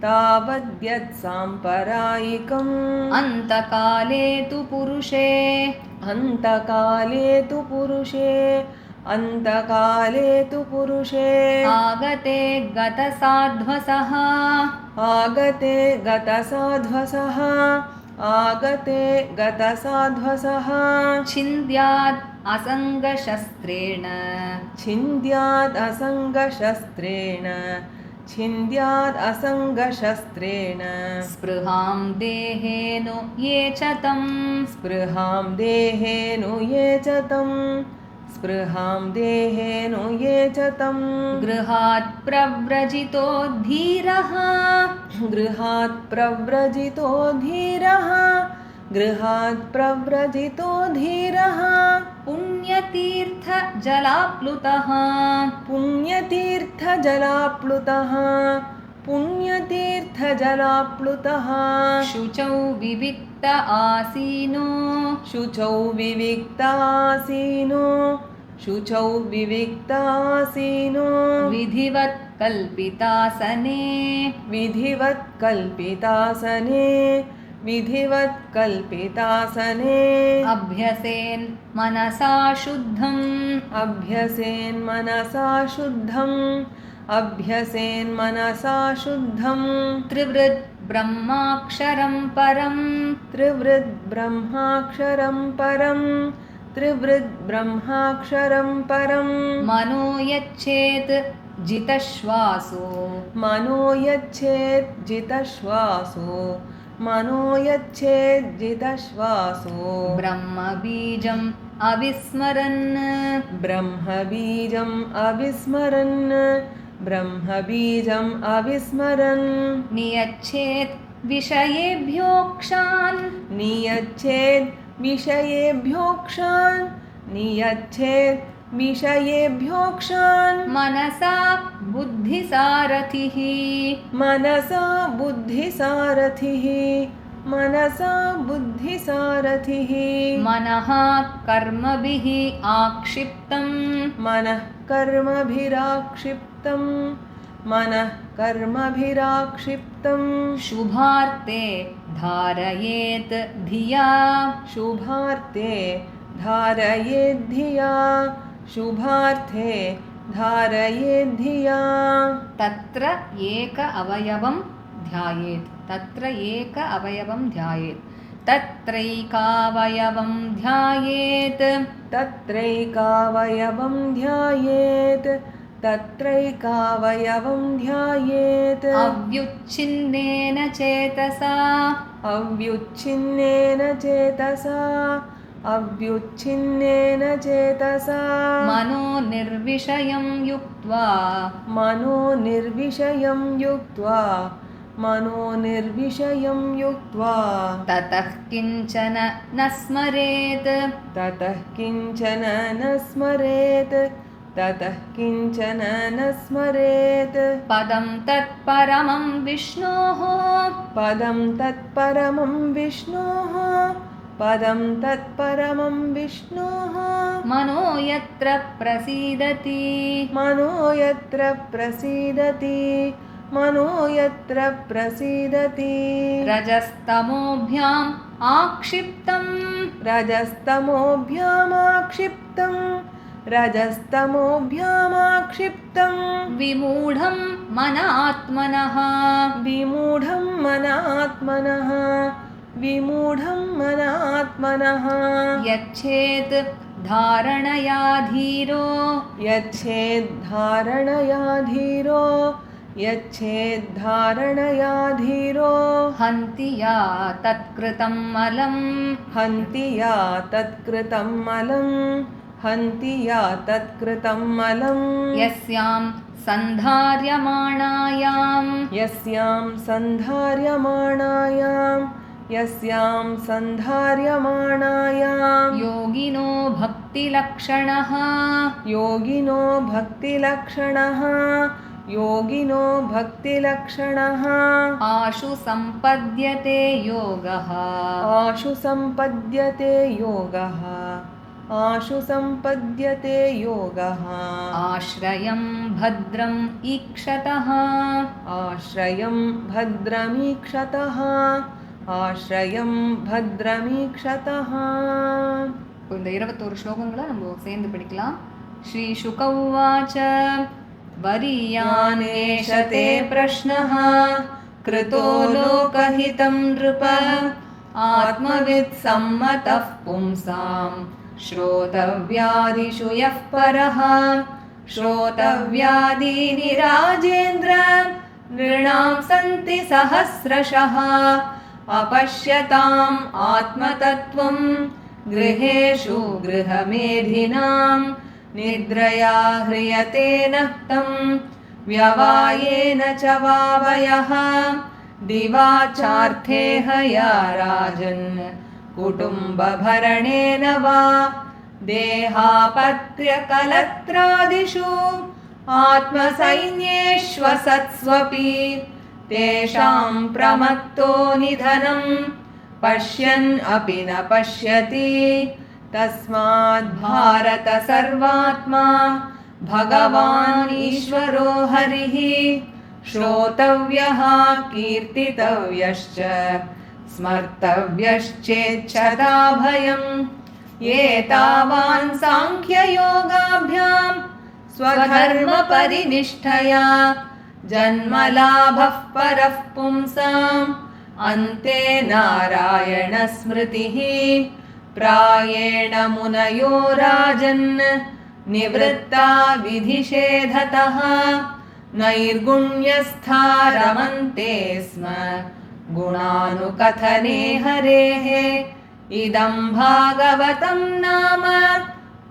तावद्यत् साम्परायिकम् अन्तकाले तु पुरुषे अन्तकाले तु पुरुषे अन्तकाले तु पुरुषे आगते गतसाध्वसः आगते गतसाध्वसः आगते गतसाध्वसः छिन्द्यात् असङ्गशस्त्रेण छिन्द्याद् असङ्गशस्त्रेण छिन्द्याद् असङ्गशस्त्रेण स्पृहां देहेनु ये च तं स्पृहां देहेनु ये च तं स्पृहां देहेनु ये च तं गृहात् प्रव्रजितो धीरः गृहात् प्रव्रजितो धीरः गृहात् प्रव्रजितो धीरः पुण्यतीर्थजलाप्लुतः पुण्यतीर्थजलाप्लुतः पुण्यतीर्थजलाप्लुतः शुचौ विविक्त आसीनो शुचौ विविक्तासीनो शुचौ विविक्तासीनो विधिवत् कल्पितासने विधिवत् कल्पितासने विधिवत् कल्पितासने अभ्यसेन् मनसा शुद्धम् अभ्यसेन् मनसा शुद्धम् अभ्यसेन् मनसा शुद्धम् त्रिवृत् ब्रह्माक्षरं परम् त्रिवृद् ब्रह्माक्षरं परम् त्रिवृद् ब्रह्माक्षरं परम् मनो यच्छेत् जितश्वासो मनो यच्छेत् जितश्वासो मनो यच्छेत् जितश्वासो ब्रह्मबीजम् अविस्मरन् ब्रह्मबीजम् अविस्मरन् ब्रह्मबीजम् अविस्मरन् नियच्छेत् विषयेभ्योक्षान् नियच्छेत् विषयेभ्योक्षान् नियच्छेत् विषयेभ्योक्षान् मनसा बुद्धिसारथिः मनसा बुद्धिसारथिः मनसा बुद्धिसारथिः मनः कर्मभिः आक्षिप्तम् मनः कर्मभिराक्षिप्तं मनः कर्मभिराक्षिप्तं शुभार्थे धारयेत् धिया शुभार्थे धारयेद्धिया शुभार्थे धारयेद्धिया तत्र एक अवयवं ध्यायेत् तत्र एक अवयवं ध्यायेत् तत्रैकावयवं ध्यायेत् तत्रैकावयवं ध्यायेत् तत्रैकावयवं ध्यायेत् अव्युच्छिन्नेन चेतसा अव्युच्छिन्नेन चेतसा अव्युच्छिन्नेन चेतसा मनो निर्विषयं युक्त्वा मनो निर्विषयं युक्त्वा मनो निर्विषयं युक्त्वा ततः किञ्चन न स्मरेत् ततः किञ्चन न स्मरेत् ततः किञ्चन न स्मरेत् पदं तत्परमं विष्णोः पदं तत्परमं विष्णोः पदं तत्परमं विष्णोः मनो यत्र प्रसीदति मनो यत्र प्रसीदति मनो यत्र प्रसीदति रजस्तमोभ्याम् आक्षिप्तम् रजस्तमोभ्यामाक्षिप्तं रजस्तमोभ्यामाक्षिप्तं विमूढं मन आत्मनः विमूढं मनात्मनः विमूढं मनात्मनः यच्छेत् धारणया धीरो यच्छेद्धारणया धीरो यच्छेद्धारणया धीरो हन्ति या तत्कृतम् अलम् हन्ति या तत्कृतं मलं हन्ति या तत्कृतं मलं यस्यां सन्धार्यमाणायाम् यस्यां सन्धार्यमाणायां योगिनो भक्तिलक्षणः योगिनो भक्तिलक्षणः आशु सम्पद्यते योगः आशु सम्पद्यते योगः आश्रयं भद्रम् ईक्षतः आश्रयं भद्रमीक्षतः இந்த 21 ஸ்லோகங்களை நம்ம சேர்ந்து படிக்கலாம். ஸ்ரீ சுக உவாச்ச வரியானேஷ தே பிரஷ்னः कृतो लोकहितं नृप आत्मवित् सम्मतः पुंसां श्रोतव्यादिषु यः परः श्रोतव्यादीनि राजेन्द्र नृणां सन्ति सहस्रशः अपश्यताम् आत्मतत्त्वं गृहेषु गृहमेधिनां निद्रया ह्रियते नक्तं व्यवायेन च वावयः दिवाचार्थे हया राजन् कुटुम्बभरणेन वा देहापत्यकलत्रादिषु आत्मसैन्येष्वसत्स्वपि तेषां प्रमत्तो निधनं पश्यन् अपि न पश्यति तस्माद् भारत सर्वात्मा भगवान् ईश्वरो हरिः श्रोतव्यः कीर्तितव्यश्च स्मर्तव्यश्चेच्छदा भयम् एतावान् साङ्ख्ययोगाभ्यां स्वधर्मपरिनिष्ठया जन्मलाभः परः पुंसाम् अन्ते नारायणस्मृतिः प्रायेण मुनयो राजन् निवृत्ता विधिषेधतः नैर्गुण्यस्था रमन्ते स्म गुणानुकथने हरेः इदं भागवतं नाम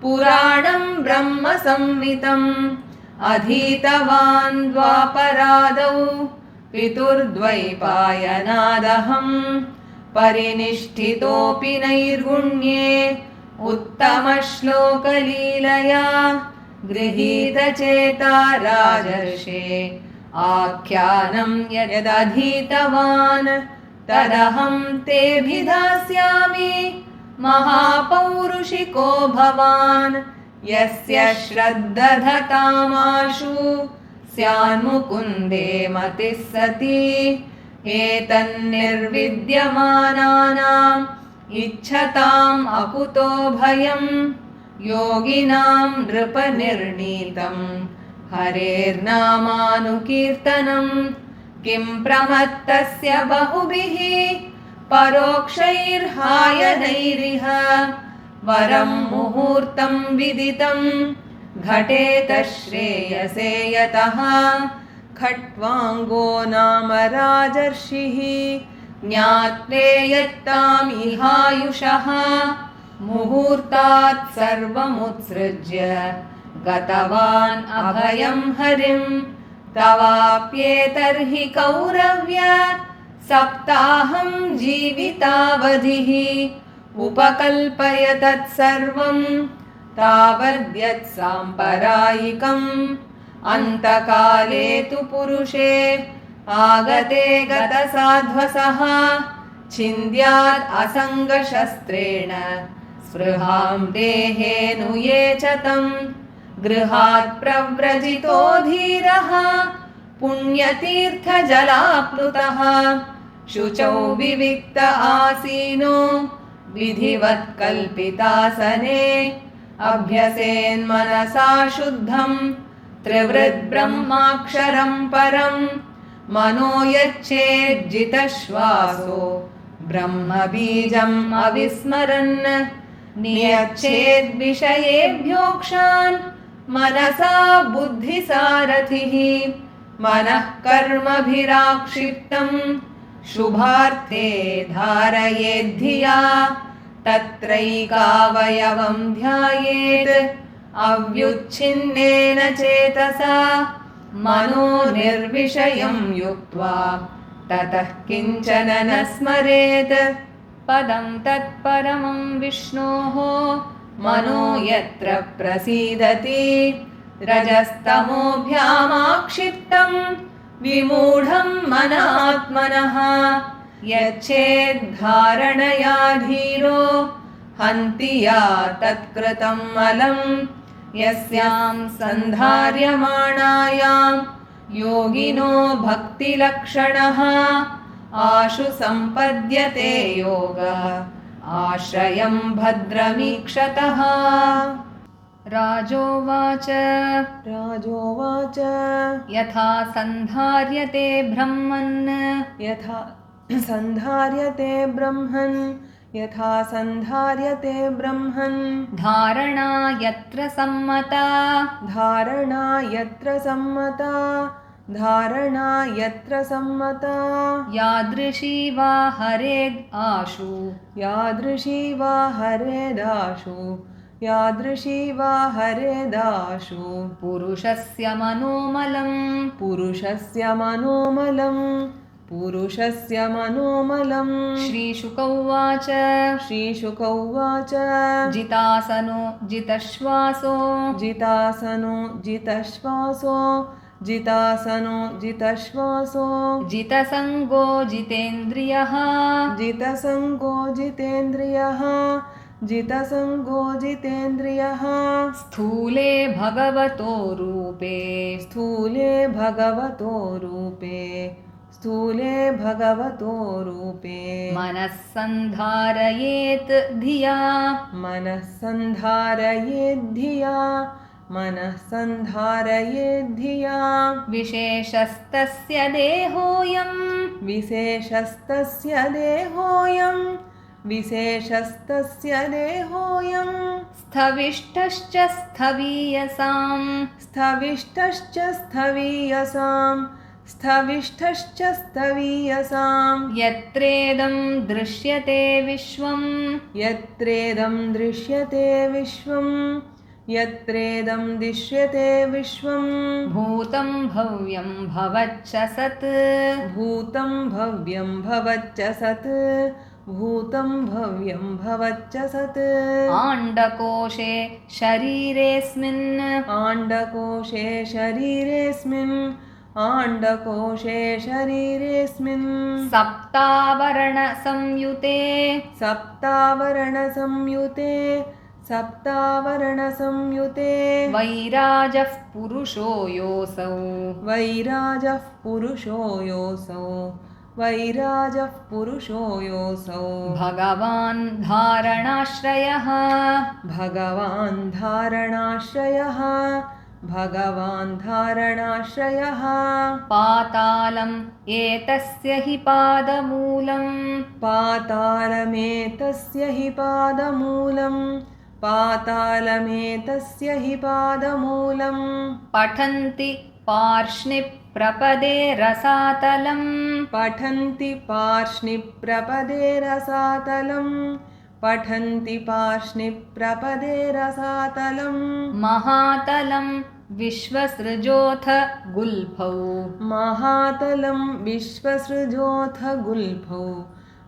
पुराणं ब्रह्म संहितम् अधीतवान् द्वापरादौ पितुर्द्वैपायनादहम् परिनिष्ठितोऽपि नैर्गुण्ये उत्तमश्लोकलीलया गृहीतचेता राजर्षे आख्यानं यदधीतवान् तदहं तेऽभिधास्यामि महापौरुषिको भवान् यस्य श्रद्धधतामाशु स्यान्मुकुन्दे मतिः सति एतन्निर्विद्यमानानाम् इच्छताम् अकुतो भयम् योगिनां नृपनिर्णीतं हरेर्नामानुकीर्तनं किं प्रमत्तस्य बहुभिः परोक्षैर्हायनैरिह वरं मुहूर्तं विदितं घटेत श्रेयसे यतः खट्वाङ्गो नाम राजर्षिः ज्ञात्वेयत्तामिहायुषः मुहूर्तात् सर्वमुत्सृज्य गतवान् अभयं हरिं तवाप्येतर्हि कौरव्य सप्ताहं जीवितावधिः उपकल्पय तत्सर्वं तावद्यत् साम्परायिकम् अन्तकाले तु पुरुषे आगते गतसाध्वसः छिन्द्यात् असङ्गशस्त्रेण स्पृहां देहेनुये च तम् गृहात् प्रव्रजितो धीरः पुण्यतीर्थजलाप्लुतः शुचौ विविक्त आसीनो विधिवत् कल्पितासने अभ्यसेन्मनसा शुद्धं त्रिवृद्ब्रह्माक्षरं परं मनो यच्चेज्जितश्वासो ब्रह्मबीजम् अविस्मरन् नियच्छेद्विषयेभ्योक्षान् मनसा बुद्धिसारथिः मनः कर्मभिराक्षिप्तं शुभार्थे धारयेद्धिया तत्रैकावयवं ध्यायेत् अव्युच्छिन्नेन चेतसा मनो निर्विषयं युक्त्वा ततः किञ्चन न स्मरेत् पदं तत्परमं विष्णोः मनो यत्र प्रसीदति रजस्तमोभ्यामाक्षिप्तं विमूढं मनात्मनः यच्छेद्धारणया धीरो हन्ति या तत्कृतं मलं यस्यां सन्धार्यमाणायां योगिनो भक्तिलक्षणः आशु सम्पद्यते योगः आश्रयं भद्रमीक्षतः। राजोवाच राजोवाच यथा सन्धार्यते ब्रह्मन् यथा सन्धार्यते ब्रह्मन् यथा सन्धार्यते ब्रह्मन् धारणा यत्र सम्मता धारणा यत्र सम्मता धारणा यत्र सम्मता यादृशी वा हरेद् आशु यादृशी वा हरेदाशु यादृशी वा हरेदाशु पुरुषस्य मनोमलम् पुरुषस्य मनोमलं पुरुषस्य मनोमलं श्रीशुक उवाच श्रीशुक उवाच जितासनो जितश्वासो जितासनो जितश्वासो जितासनो जितश्वासो जितसङ्गो जितेन्द्रियः जितसङ्गो जितेन्द्रियः जितसङ्गो जितेन्द्रियः स्थूले भगवतो रूपे स्थूले भगवतो रूपे स्थूले भगवतो रूपे मनः सन्धारयेत् धिया मनः सन्धारयेद्धिया मनः सन्धारयेद्धिया विशेषस्तस्य देहोऽयं विशेषस्तस्य देहोऽयं विशेषस्तस्य देहोऽयं स्थविष्ठश्च स्थवीयसाम् स्थविष्ठश्च स्थवीयसां स्थविष्ठश्च स्थवीयसां यत्रेदं दृश्यते विश्वं यत्रेदं दृश्यते विश्वं यत्रेदं दृश्यते विश्वं भूतं भव्यं भवच्च सत् भूतं भव्यं भवच्च सत् भूतं भव्यं भवच्च सत् आण्डकोशे शरीरेऽस्मिन् आण्डकोशे शरीरेऽस्मिन् आण्डकोशे शरीरेऽस्मिन् सप्तावरणसंयुते सप्तावरणसंयुते सप्तावरणसंयुते वैराजः पुरुषो योऽसौ वैराजः पुरुषो योऽसौ वैराजः पुरुषो योऽसौ भगवान् धारणाश्रयः भगवान् धारणाश्रयः भगवान् धारणाश्रयः पातालम् एतस्य हि पादमूलम् पातालमेतस्य हि पादमूलम् पातालमेतस्य हि पादमूलम् पठन्ति पार्ष्णिप्रपदे रसातलम् पठन्ति पार्ष्णिप्रपदे रसातलम् पठन्ति पार्ष्णिप्रपदे रसातलम् महातलं विश्वसृजोऽथ गुल्फौ महातलं विश्वसृजोऽथ गुल्फौ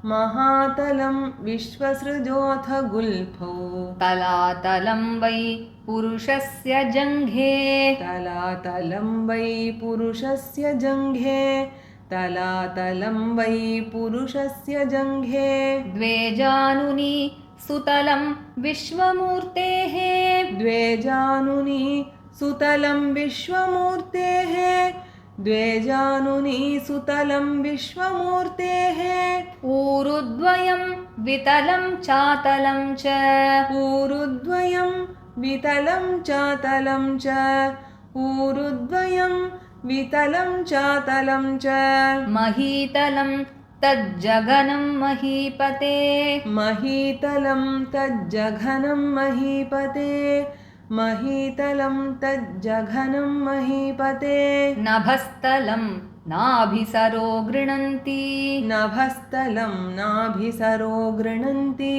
महातलं विश्वसृजोऽथ गुल्फौ तलातलं वै पुरुषस्य जङ्घे तलातलं वै पुरुषस्य जङ्घे तलातलं वै पुरुषस्य जङ्घे द्वे जानुनि सुतलं विश्वमूर्तेः द्वे जानुनि सुतलं विश्वमूर्तेः द्वे जानुनि सुतलं विश्वमूर्तेः ऊरुद्वयं वितलं चातलं च ऊरुद्वयं वितलं चातलं च ऊरुद्वयं वितलं चातलं च महीतलं तज्जघनं महीपते महीतलं तज्जघनं महीपते महीतलं तज्जघनं महीपते नभस्थलं नाभिसरो गृह्णन्ति नभस्थलं नाभिसरो गृह्णन्ति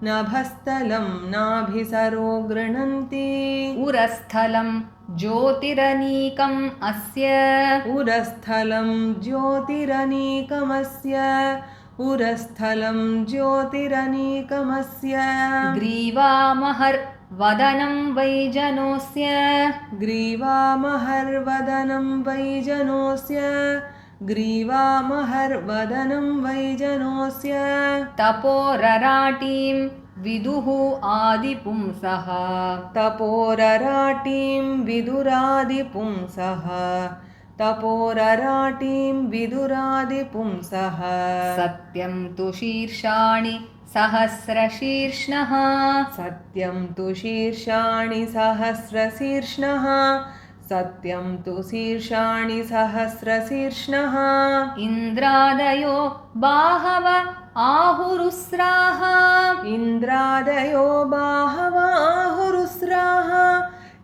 नभस्थलं नाभिसरो गृह्णन्ति उरस्थलं ज्योतिरनीकम् अस्य उरस्थलं ज्योतिरनीकमस्य उरस्थलं ज्योतिरनीकमस्य ग्रीवामहर्वदनं वैजनोऽस्य ग्रीवामहर्वदनं वैजनोऽस्य ग्रीवामहर्वदनं वैजनोऽस्य तपोरराटीं विदुः आदिपुंसः तपोरराटीं विदुरादिपुंसः तपोरराटीं विदुरादिपुंसः सत्यं तु शीर्षाणि सहस्रशीर्ष्णः सत्यं तु शीर्षाणि सहस्रशीर्ष्णः सत्यं तु शीर्षाणि सहस्रशीर्ष्णः इन्द्रादयो बाहव आहुरुस्राः इन्द्रादयो बाहव आहुरुस्राः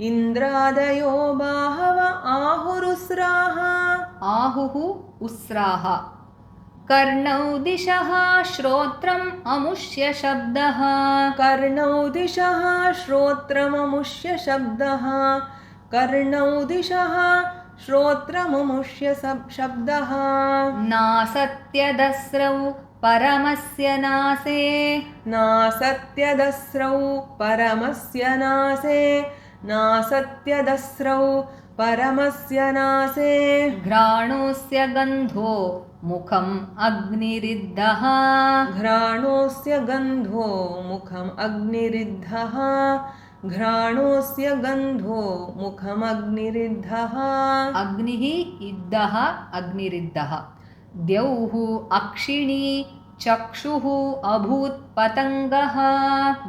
इन्द्रादयो बाहव आहुरुस्राः आहुः उस्राः कर्णौ दिशः श्रोत्रम् अमुष्य शब्दः कर्णौ दिशः श्रोत्रममुष्य शब्दः कर्णौ दिशः श्रोत्रममुष्य शब्दः नासत्यदस्रौ परमस्य नासे नासत्यदस्रौ परमस्य नासे नासत्यदस्रौ परमस्य नासे घ्राणोऽस्य गन्धो मुखम् अग्निरिद्धः घ्राणोऽस्य गन्धो मुखम् अग्निरिद्धः घ्राणोऽस्य गन्धो मुखमग्निरिद्धः अग्निः इद्धः अग्निरिद्धः द्यौः अक्षिणी चक्षुः अभूत् पतङ्गः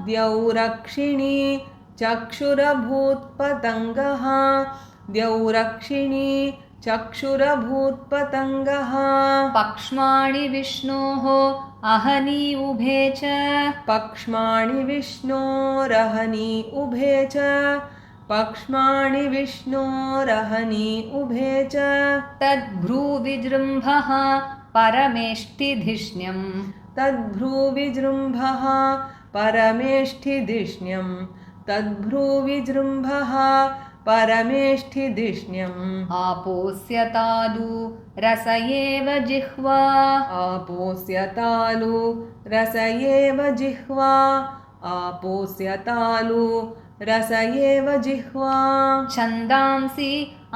द्यौरक्षिणी चक्षुरभूत्पतङ्गः द्यौरक्षिणी चक्षुरभूत्पतङ्गः पक्ष्माणि विष्णोः अहनी उभे च पक्ष्माणि विष्णोरहनि उभे च पक्ष्माणि विष्णोरहनि उभे च तद्भ्रूविजृम्भः परमेष्ठिधिष्ण्यं तद्भ्रूविजृम्भः परमेष्ठिधिष्ण्यं तद्भ्रूविजृम्भः परमेष्ठिधिष्ण्यम् आपोऽस्य तालु रस एव जिह्वा आपोऽस्य तालु रस एव जिह्वा आपोऽस्य तालु रस एव जिह्वा छन्दांसि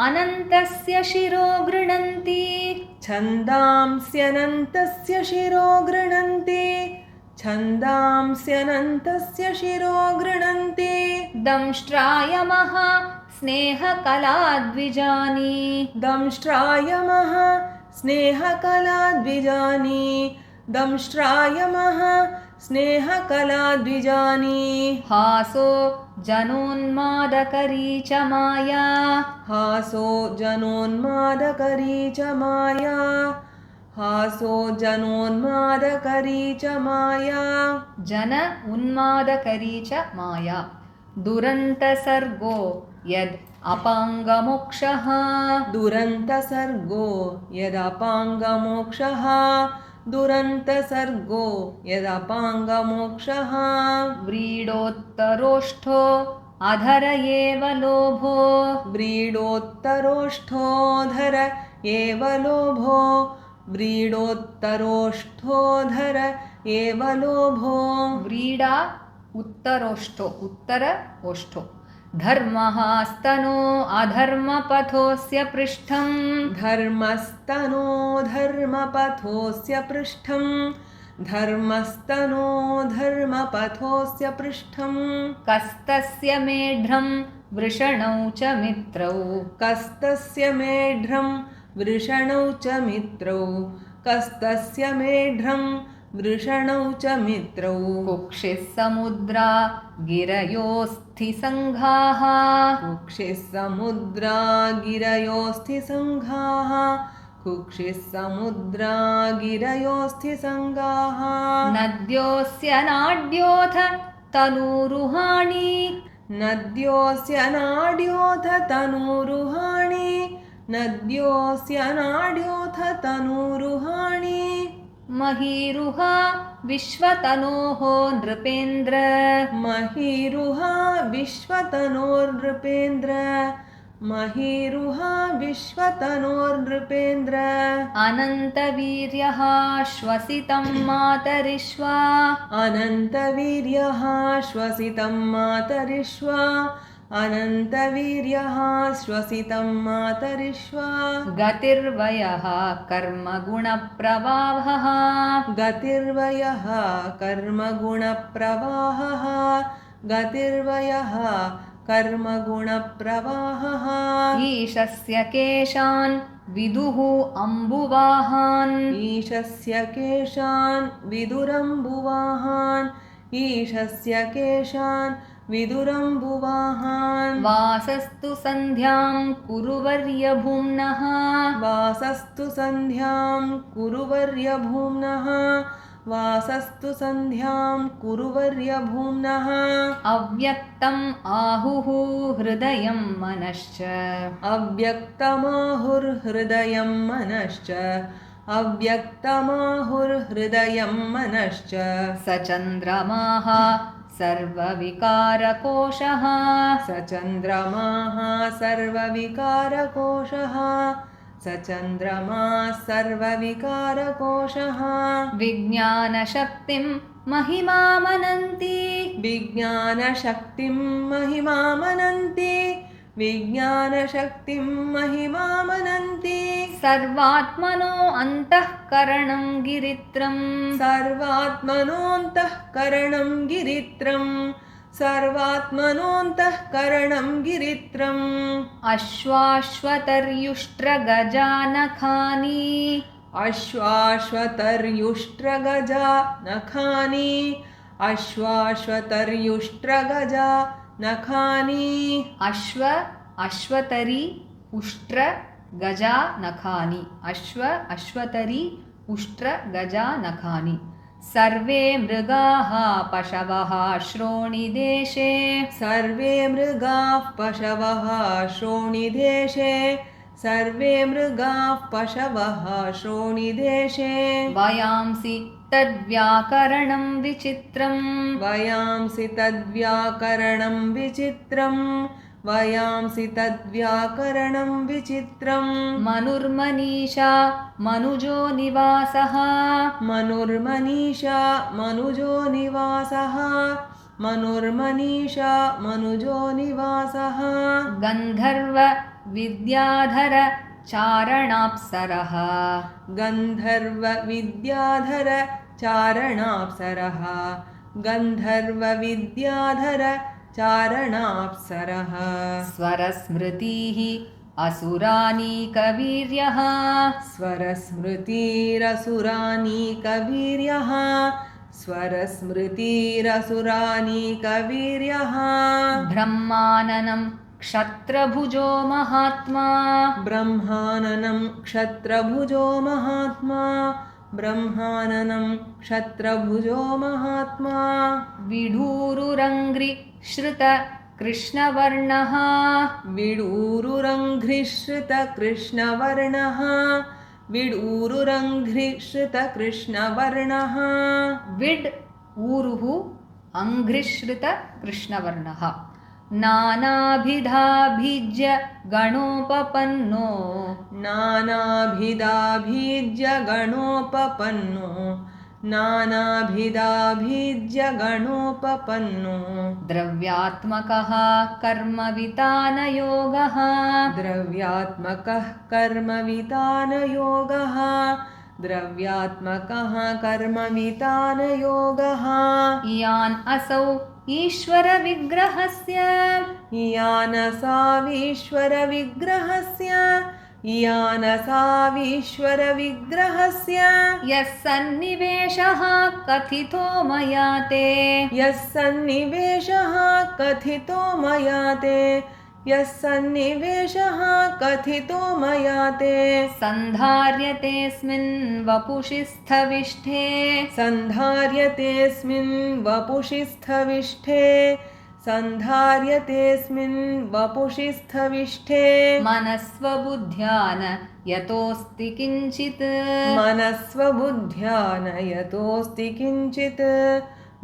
अनन्तस्य शिरो गृह्णन्ति छन्दांस्यनन्तस्य शिरो गृह्णन्ति छन्दांस्यनन्तस्य शिरो गृह्णन्ति दंष्ट्रायमः स्नेहकलाद्विजानि दंष्ट्रायमः स्नेहकलाद्विजानि दंष्ट्रायमः स्नेहकलाद्विजानि हासो जनोन्मादकरी च माया हासो जनोन्मादकरी च माया हासो जनोन्मादकरी च माया जन उन्मादकरी च माया दुरन्तसर्गो यद् अपाङ्गमोक्षः दुरन्तसर्गो यदपाङ्गमोक्षः दुरन्तसर्गो यदपाङ्गमोक्षः व्रीडोत्तरोष्ठो अधर एव लोभो व्रीडोत्तरोष्ठोधर एव लोभो व्रीडोत्तरोष्ठोधर एव लोभो व्रीडा उत्तरोष्ठो उत्तर ओष्ठो धर्मः स्तनो अधर्मपथोऽस्य पृष्ठम् धर्मस्तनो धर्मपथोऽस्य पृष्ठम् धर्मस्तनो धर्मपथोऽस्य पृष्ठम् कस्तस्य मेढ्रं वृषणौ च मित्रौ कस्तस्य मेढ्रं वृषणौ च मित्रौ कस्तस्य मेढ्रं वृषणौ च मित्रौ कुक्षिः समुद्रा गिरयोस्थिसङ्घाः कुक्षिः समुद्रा गिरयोस्थिसङ्घाः कुक्षिः समुद्रा गिरयोस्थिसङ्घाः नद्योऽस्य नाड्योऽथ तनूरुहाणि नद्योऽस्य नाड्योऽथ तनूरुहाणि नद्योऽस्य नाड्योऽथ तनूरुहाणि महीरुहा विश्वतनोः नृपेन्द्र महीरुहा विश्वतनोर्नृपेन्द्र महीरुहा विश्वतनोर्नृपेन्द्र अनन्तवीर्यः श्वसितं मातरिश्वा अनन्तवीर्यः श्वसितं मातरिश्वा अनन्तवीर्यः श्वसितं मातरिश्वा गतिर्वयः कर्मगुणप्रवाहः गतिर्वयः कर्मगुणप्रवाहः गतिर्वयः कर्मगुणप्रवाहः ईशस्य केशान् विदुः अम्बुवाहान् ईशस्य केशान् विदुरम्बुवाहान् ईशस्य केशान् विदुरम्बुवाहान् वासस्तु सन्ध्यां कुरुवर्यभुम्नः वासस्तु सन्ध्यां कुरुवर्यभूम्नः वासस्तु सन्ध्यां कुरुवर्यभूम्नः अव्यक्तम् आहुः हृदयं मनश्च अव्यक्तमाहुर्हृदयं मनश्च अव्यक्तमाहुर्हृदयं मनश्च स चन्द्रमाः सर्वविकारकोशः स चन्द्रमाः सर्वविकारकोशः स चन्द्रमा सर्वविकारकोशः विज्ञानशक्तिं महिमामनन्ति विज्ञानशक्तिं महिमामनन्ति विज्ञानशक्तिं महिमामनन्ति सर्वात्मनो अन्तःकरणं गिरित्रम् सर्वात्मनोऽन्तःकरणं गिरित्रम् सर्वात्मनोऽन्तःकरणं गिरित्रम् अश्वाश्वतर्युष्ट्रगजानखानि अश्वाश्वतर्युष्ट्रगजा नखानि अश्वाश्वतर्युष्ट्रगजा नखानि अश्व अश्वतरी उष्ट्र गजा नखानि अश्व अश्वतरी उष्ट्र गजा नखानि सर्वे मृगाः पशवः श्रोणिदेशे सर्वे मृगाः पशवः श्रोणिदेशे सर्वे मृगाः पशवः श्रोणिदेशे वयांसि तद्व्याकरणं विचित्रम् वयांसि तद्व्याकरणं विचित्रम् वयांसि तद्व्याकरणं विचित्रम् मनुर्मनीषा मनुजो निवासः मनुर्मनीषा मनुजो निवासः मनुर्मनीषा मनुजो निवासः गन्धर्व विद्याधर चारणाप्सरः गन्धर्व विद्याधर चारणाप्सरः गन्धर्व विद्याधर चारणाप्सरः स्वरस्मृतिः असुरानीकवीर्यः स्वरस्मृतिरसुरानीकवीर्यः स्वरस्मृतिरसुरानीकवीर्यः ब्रह्माननं क्षत्रभुजो महात्मा ब्रह्माननं क्षत्रभुजो महात्मा ब्रह्माननं क्षत्रभुजो महात्मा विडूरुरङ्घ्रि श्रुत कृष्णवर्णः विडूरुरङ्घ्रिश्रितकृष्णवर्णः विडूरुरङ्घ्रिश्रितकृष्णवर्णः विड् ऊरुः अङ्घ्रिश्रित कृष्णवर्णः नानाभिधाभिज्य गणोपपन्नो नानाभिधाभिज्य गणोपपन्नो नानाभिधाभिज्य गणोपपन्नो द्रव्यात्मकः कर्मवितानयोगः द्रव्यात्मकः कर्मवितानयोगः द्रव्यात्मकः कर्मवितानयोगः यान् असौ ईश्वरविग्रहस्य यानसावीश्वरविग्रहस्य यः सन्निवेशः कथितो मया ते यः सन्निवेशः कथितो मया ते यः सन्निवेशः कथितो मया ते सन्धार्यतेऽस्मिन् वपुषि स्थविष्ठे सन्धार्यतेऽस्मिन् वपुषि स्थविष्ठे सन्धार्यतेऽस्मिन् वपुषि स्थविष्ठे मनस्वबुद्ध्या न यतोऽस्ति किञ्चित् मनस्वबुद्ध्या न यतोऽस्ति किञ्चित्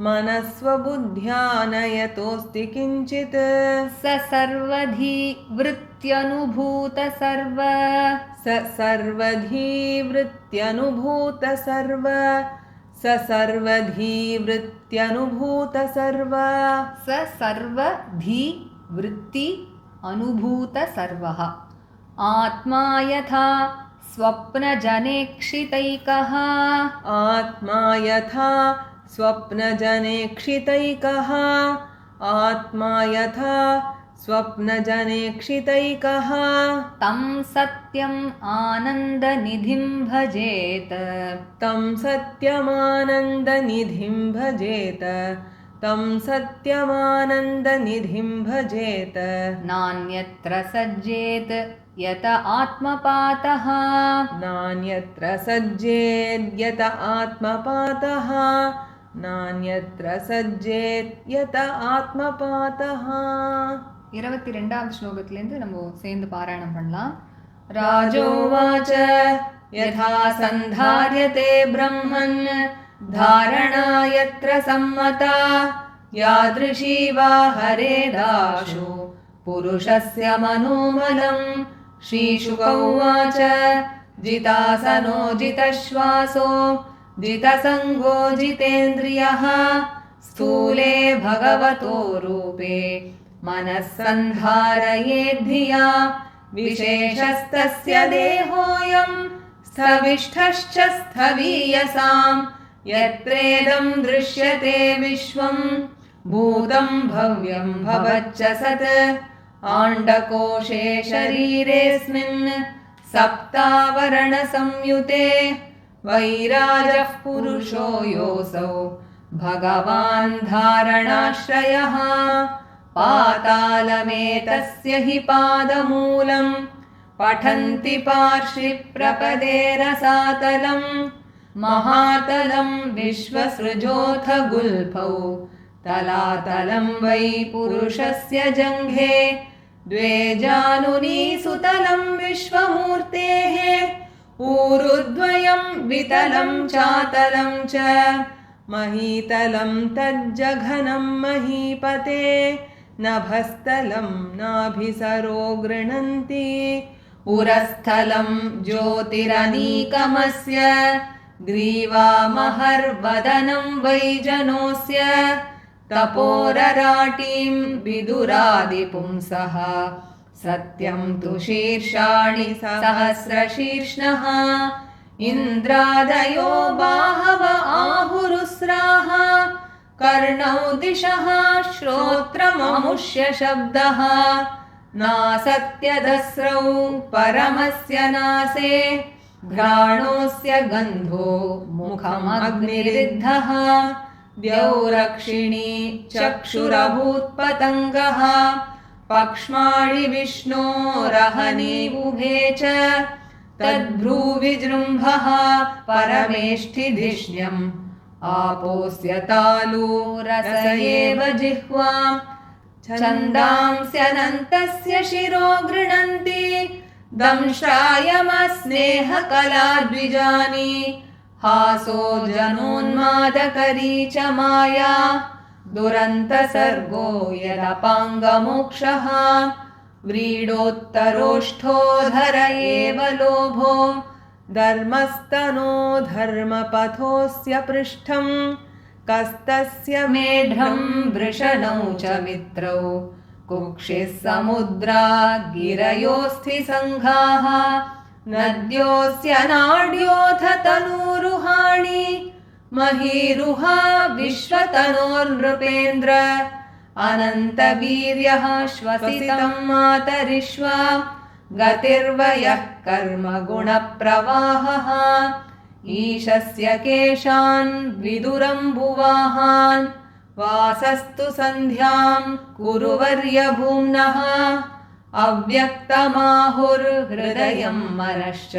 मनस्वबुद्ध्या न यतोऽस्ति किञ्चित् स सर्वधी वृत्त्यनुभूत सर्व स सर्वधी वृत्त्यनुभूत सर्व स सर्वधी वृत्त्यनुभूत सर्व स सर्वधी वृत्ति अनुभूत सर्वः आत्मा यथा स्वप्नजनेक्षितैकः आत्मा यथा स्वप्नजनेक्षितैकः आत्मा यथा स्वप्नजनेक्षितैकः तं सत्यम् आनन्दनिधिं भजेत तं सत्यमानन्दनिधिं भजेत तं सत्यमानन्दनिधिं भजेत नान्यत्र सज्जेत यत आत्मपातः नान्यत्र सज्जेद्यत आत्मपातः नान्यत्र सज्जेद्यत आत्मपातः 22வது ஸ்லோகத்திலேருந்து நம்ம சேர்ந்து பாராயணம் பண்ணலாம். राजोवाच यथा सन्धार्यते ब्रह्मन् धारणा यत्र सम्मता यादृशी वा हरेदाशु पुरुषस्य मनोमलम् श्रीशुक उवाच जितासनो जितश्वासो जितसङ्गो जितेन्द्रियः स्थूले भगवतो रूपे मनः सन्धारयेद्धिया विशेषस्तस्य देहोऽयं स्थविष्ठश्च स्थवीयसाम् यत्रेदं दृश्यते विश्वं भूतं भव्यं भवच्च सत् आण्डकोशे शरीरेऽस्मिन् सप्तावरणसंयुते वैराजः पुरुषो योऽसौ भगवान् धारणाश्रयः पातालमेतस्य हि पादमूलं पठन्ति पार्श्विप्रपदे रसातलं महातलं विश्वसृजोऽथ गुल्फौ तलातलं वै पुरुषस्य जङ्घे द्वे जानुनी सुतलं विश्वमूर्तेः ऊरुद्वयं वितलं चातलं च महीतलं तज्जघनं महीपते नभस्थलं नाभिसरो गृह्णन्ति उरस्थलं ज्योतिरनीकमस्य ग्रीवामहर्वदनं वैजनोऽस्य तपोरराटीं विदुरादिपुंसः सत्यं तु शीर्षाणि सहस्रशीर्ष्णः इन्द्रादयो बाहव आहुरुस्राः कर्णौ दिशः श्रोत्रममुष्य शब्दः नासत्यदस्रौ परमस्य नासे घ्राणोऽस्य गन्धो मुखमग्निरिद्धः द्यौरक्षिणी चक्षुरभूत्पतङ्गः पक्ष्माणि विष्णोरहनि उभे च तद्भ्रूविजृम्भः परमेष्ठिधिष्ण्यम् आपोऽस्य तालूरस एव जिह्वाम् छन्दांस्यनन्तस्य शिरो गृह्णन्ति दंश्रायमस्नेहकला द्विजानि हासो जनोन्मादकरी च माया दुरन्तसर्गो यदपाङ्गमोक्षः व्रीडोत्तरोष्ठोधर एव लोभो धर्मस्तनो धर्मपथोऽस्य पृष्ठं कस्तस्य मेढ्रं वृषणौ च मित्रौ कुक्षिः समुद्रा गिरयोऽस्थि सङ्घाः नद्योऽस्य नाड्योऽथ तनूरुहाणि महीरुहा विश्वतनोर्नृपेन्द्र अनन्तवीर्यः श्वसितं मातरिश्वा गतिर्वयः कर्म गुणप्रवाहः ईशस्य केशान् विदुरम्बुवाहान् वासस्तु सन्ध्यां कुरुवर्यभूम्नः अव्यक्तमाहुर्हृदयं मनश्च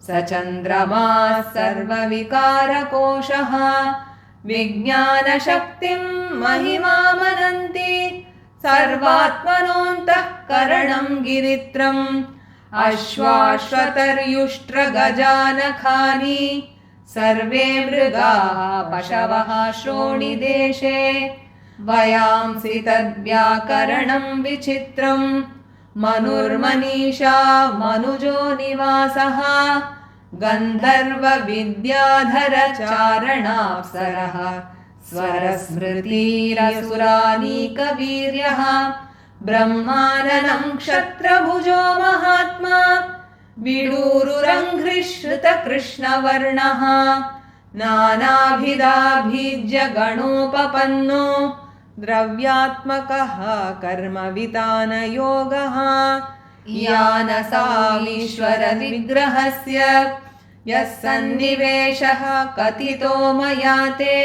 स चन्द्रमा सर्वविकारकोशः विज्ञानशक्तिं महिमामनन्ति सर्वात्मनोऽन्तःकरणं गिरित्रम् अश्वाश्वतर्युष्ट्रगजानखानि सर्वे मृगाः पशवः श्रोणिदेशे वयांसि तद्व्याकरणं विचित्रम् मनुर्मनीषा मनुजो निवासः गन्धर्वविद्याधरचारणाप्सरः स्वरस्मृतिरसुरानीकवीर्यः ब्रह्माननं क्षत्रभुजो महात्मा विडूरुरङ्घ्रिश्रुतकृष्णवर्णः नानाभिधाभिज्यगणोपपन्नो द्रव्यात्मकः कर्मवितानयोगः यानसामीश्वरविग्रहस्य यः सन्निवेशः कथितो मया ते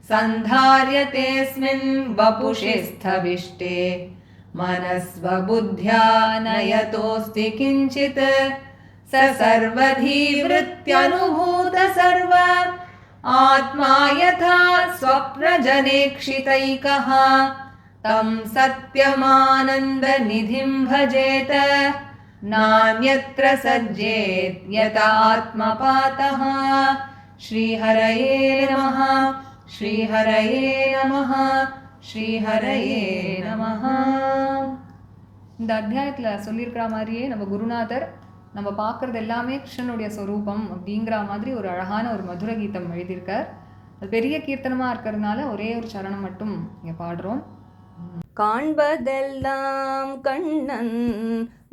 सन्धार्यतेऽस्मिन् वपुषे स्थविष्टे मनस्वबुद्ध्या नयतोऽस्ति किञ्चित् स सर्वधीवृत्त्यनुभूत सर्व आत्मा यथा स्वप्नजनेक्षितैकः तं सत्यमानन्दनिधिं भजेत नान्यत्र सज्जेत् यत आत्मपातः श्रीहरये नमः श्रीहरये नमः ஸ்ரீஹரயே நமஹ. இந்த அத்தியாயத்தில் சொல்லியிருக்கிற மாதிரியே நம்ம குருநாதர் நம்ம பார்க்குறது எல்லாமே கிருஷ்ணனுடைய ஸ்வரூபம் அப்படிங்கிற மாதிரி ஒரு அழகான ஒரு மதுர கீதம் எழுதியிருக்கார். அது பெரிய கீர்த்தனமாக இருக்கிறதுனால ஒரே ஒரு சரணம் மட்டும் இங்கே பாடுறோம். காண்பதெல்லாம் கண்ணன்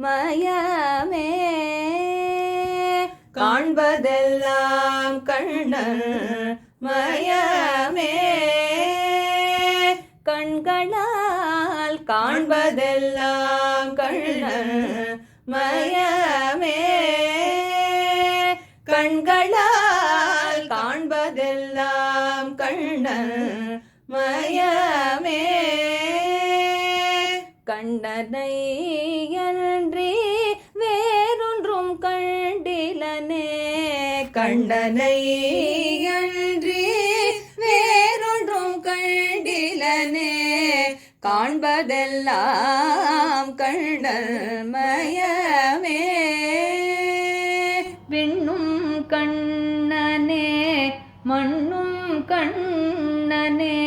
மயமே, காண்பதெல்லாம் கண்ணன் மயமே, கண்களால் காண்பதெல்லாம் கண்ணன் மயமே, கண்களால் காண்பதெல்லாம் கண்ணன் மயமே, கண்ணனை அன்றி வேறொன்றும் கண்டிலனே, கண்ணனை அன்றி வேறொன்றும் கண்டிலனே, காண்பதெல்லாம் கண்ணன் மயமே, விண்ணும் கண்ணனே மண்ணும் கண்ணனே,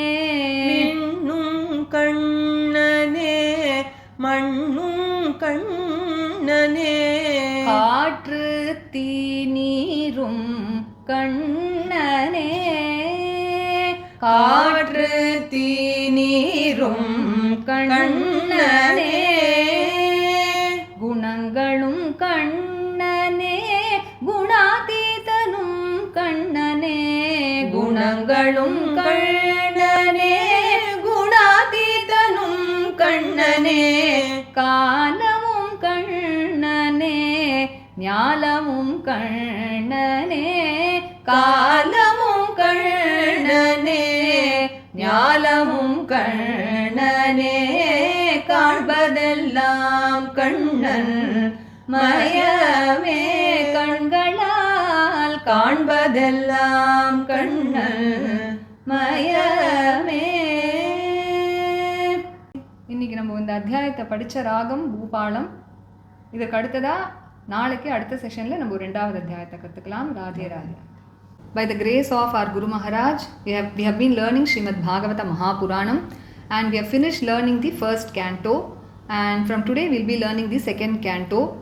விண்ணும் கண்ணனே மண்ணும் கண்ணனே, காற்று தீ நீரும் கண்ணனே, காற்று தீ நீரும் கண்ணனே, குணங்களும் கண்ணனே குணாதீதனும் கண்ணனே, குணங்களும் கண்ணனே குணாதீதனும் கண்ணனே, காலமும் கண்ணனே ஞாலமும் கண்ணனே, காலமும் கண்ணனே ஞாலமும் கண்ணனே, காண்பதெல்லாம் கண்ணன் மயமே, கண்களால் காண்பதெல்லாம் கண்ணன் மயமே. இன்னைக்கு நம்ம இந்த அத்தியாயத்தை படித்த ராகம் பூபாலம். இதுக்கு அடுத்ததாக நாளைக்கு அடுத்த செஷனில் நம்ம 2வது அத்தியாயத்தை கற்றுக்கலாம். Radhe Radhe. by the grace of our Guru Maharaj, we have been learning Srimad Bhagavata Mahapuranam, and we have finished learning the first canto, and from today we will be learning the second canto.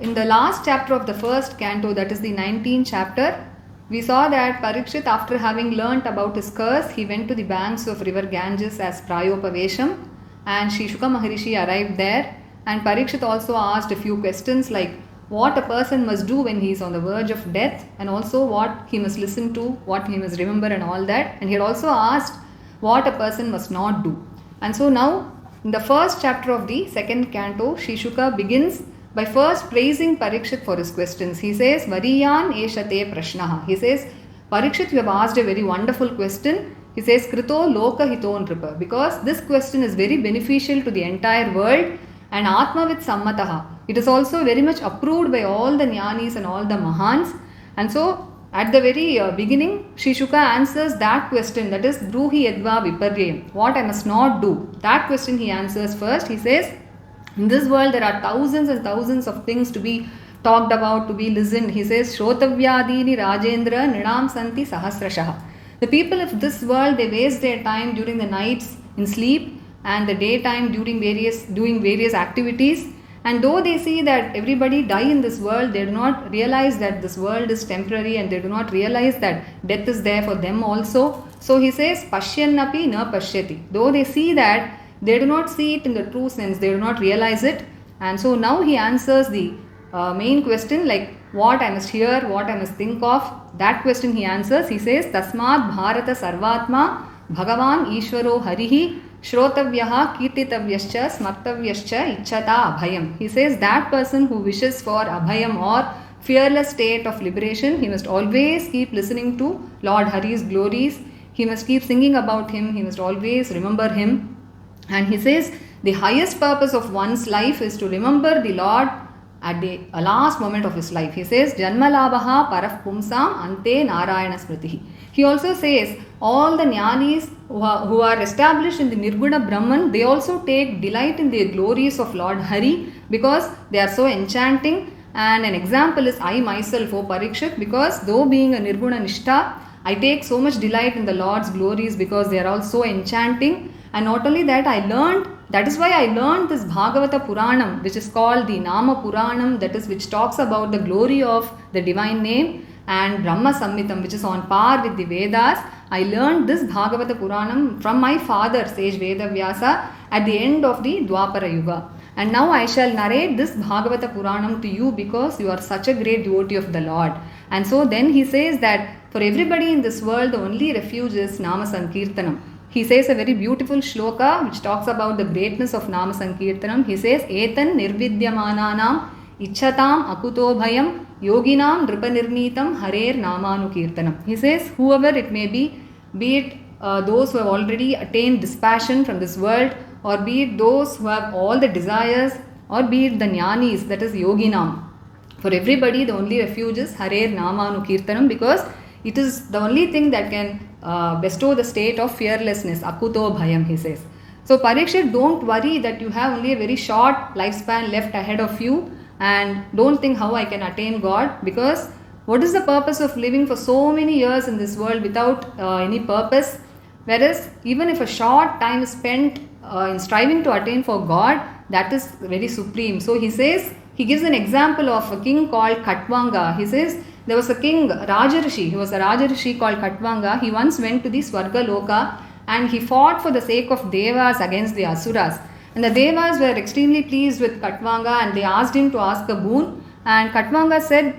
In the last chapter of the first canto, that is the 19th chapter, we saw that Parikshit, after having learnt about his curse, he went to the banks of river Ganges as Prayopavesham, and Sri Shuka Maharishi arrived there, and Parikshit also asked a few questions like what a person must do when he is on the verge of death, and also what he must listen to, what he must remember and all that, and he had also asked what a person must not do. And so now, in the first chapter of the second canto, Sri Shuka begins by first praising Parikshit for his questions. He says, Variyan eshate prashnaha. He says, Parikshit, you have asked a very wonderful question. He says, Krito loka hito nripa. Because this question is very beneficial to the entire world, and Atmavit sammataha. It is also very much approved by all the jnanis and all the mahans. And so, at the very beginning, Sri Shuka answers that question, that is, Bruhi yadva viparyayam. What I must not do. That question he answers first. He says, in this world, there are thousands and thousands of things to be talked about, to be listened. He says, Shrotavyadini Rajendra Nrinam Santi Sahasrashaha. The people of this world, they waste their time during the nights in sleep and the daytime doing various activities. And though they see that everybody die in this world, they do not realize that this world is temporary, and they do not realize that death is there for them also. So he says, Pashyannapi na pashyati. Though they see that, they do not see it in the true sense, they do not realize it. And so now he answers the main question, like what I must hear, what I must think of. That question he answers. He says, Tasmad Bharata Sarvatma Bhagavan Ishvaro Harihi Shrotavyaha Kirtitavyascha Smartavyascha Ichchata Abhayam. He says that person who wishes for Abhayam or fearless state of liberation, he must always keep listening to Lord Hari's glories. He must keep singing about him. He must always remember him. And he says the highest purpose of one's life is to remember the Lord at the last moment of his life. He says, Janmalabhaha paraf pumsam ante narayana smritihi. He also says all the jnanis who are established in the Nirguna Brahman, they also take delight in the glories of Lord Hari because they are so enchanting. And an example is I myself, O Parikshit, because though being a Nirguna Nishtha, I take so much delight in the Lord's glories because they are all so enchanting. And not only that, that is why I learned this Bhagavata Puranam, which is called the Nama Puranam, that is, which talks about the glory of the divine name, and Brahma Samhitam, which is on par with the Vedas. I learned this Bhagavata Puranam from my father, sage Vedavyasa, at the end of the Dwapara Yuga. And now I shall narrate this Bhagavata Puranam to you because you are such a great devotee of the Lord. And so then he says that for everybody in this world, the only refuge is Nama Sankirtanam. He says a very beautiful shloka which talks about the greatness of Nama Sankirtanam. He says, Etan nirvidyamananam ichchatam akuto bhayam yoginam nripanirnitam harer namanukirtanam. He says, whoever it may be it those who have already attained dispassion from this world, or be it those who have all the desires, or be it the jnanis, that is yoginam. For everybody, the only refuge is harer namanukirtanam, because it is the only thing that can bestow the state of fearlessness, akuto bhayam, he says. So Parikshit, don't worry that you have only a very short lifespan left ahead of you, and don't think how I can attain God, because what is the purpose of living for so many years in this world without any purpose? Whereas even if a short time is spent in striving to attain for God, that is very supreme. So he says, he gives an example of a king called Katvanga. He says, there was a king, Rajarishi. He was a Rajarishi called Katvanga. He once went to the Swarga Loka and he fought for the sake of Devas against the Asuras. And the Devas were extremely pleased with Katvanga and they asked him to ask a boon. And Katvanga said,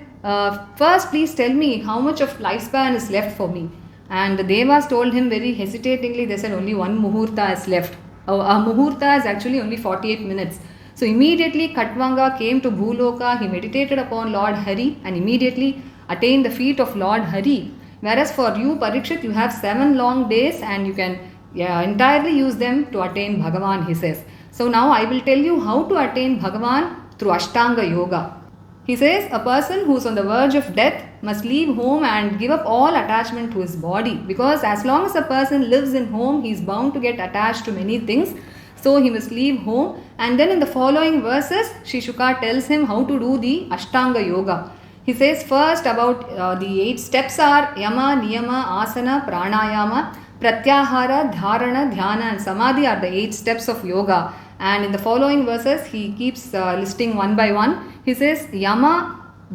first please tell me how much of lifespan is left for me. And the Devas told him very hesitatingly, they said only one Muhurta is left. A Muhurta is actually only 48 minutes. So immediately Katvanga came to Bhuloka, he meditated upon Lord Hari and immediately attained the feet of Lord Hari. Whereas for you, Parikshit, you have 7 long days and you can entirely use them to attain Bhagavan, he says. So now I will tell you how to attain Bhagavan through Ashtanga Yoga. He says a person who is on the verge of death must leave home and give up all attachment to his body, because as long as a person lives in home, he is bound to get attached to many things. So he must leave home, and then in the following verses, Sri Shuka tells him how to do the Ashtanga Yoga. He says first about the 8 steps are Yama, Niyama, Asana, Pranayama, Pratyahara, Dharana, Dhyana and Samadhi are the 8 steps of yoga. And in the following verses, he keeps listing one by one. He says Yama,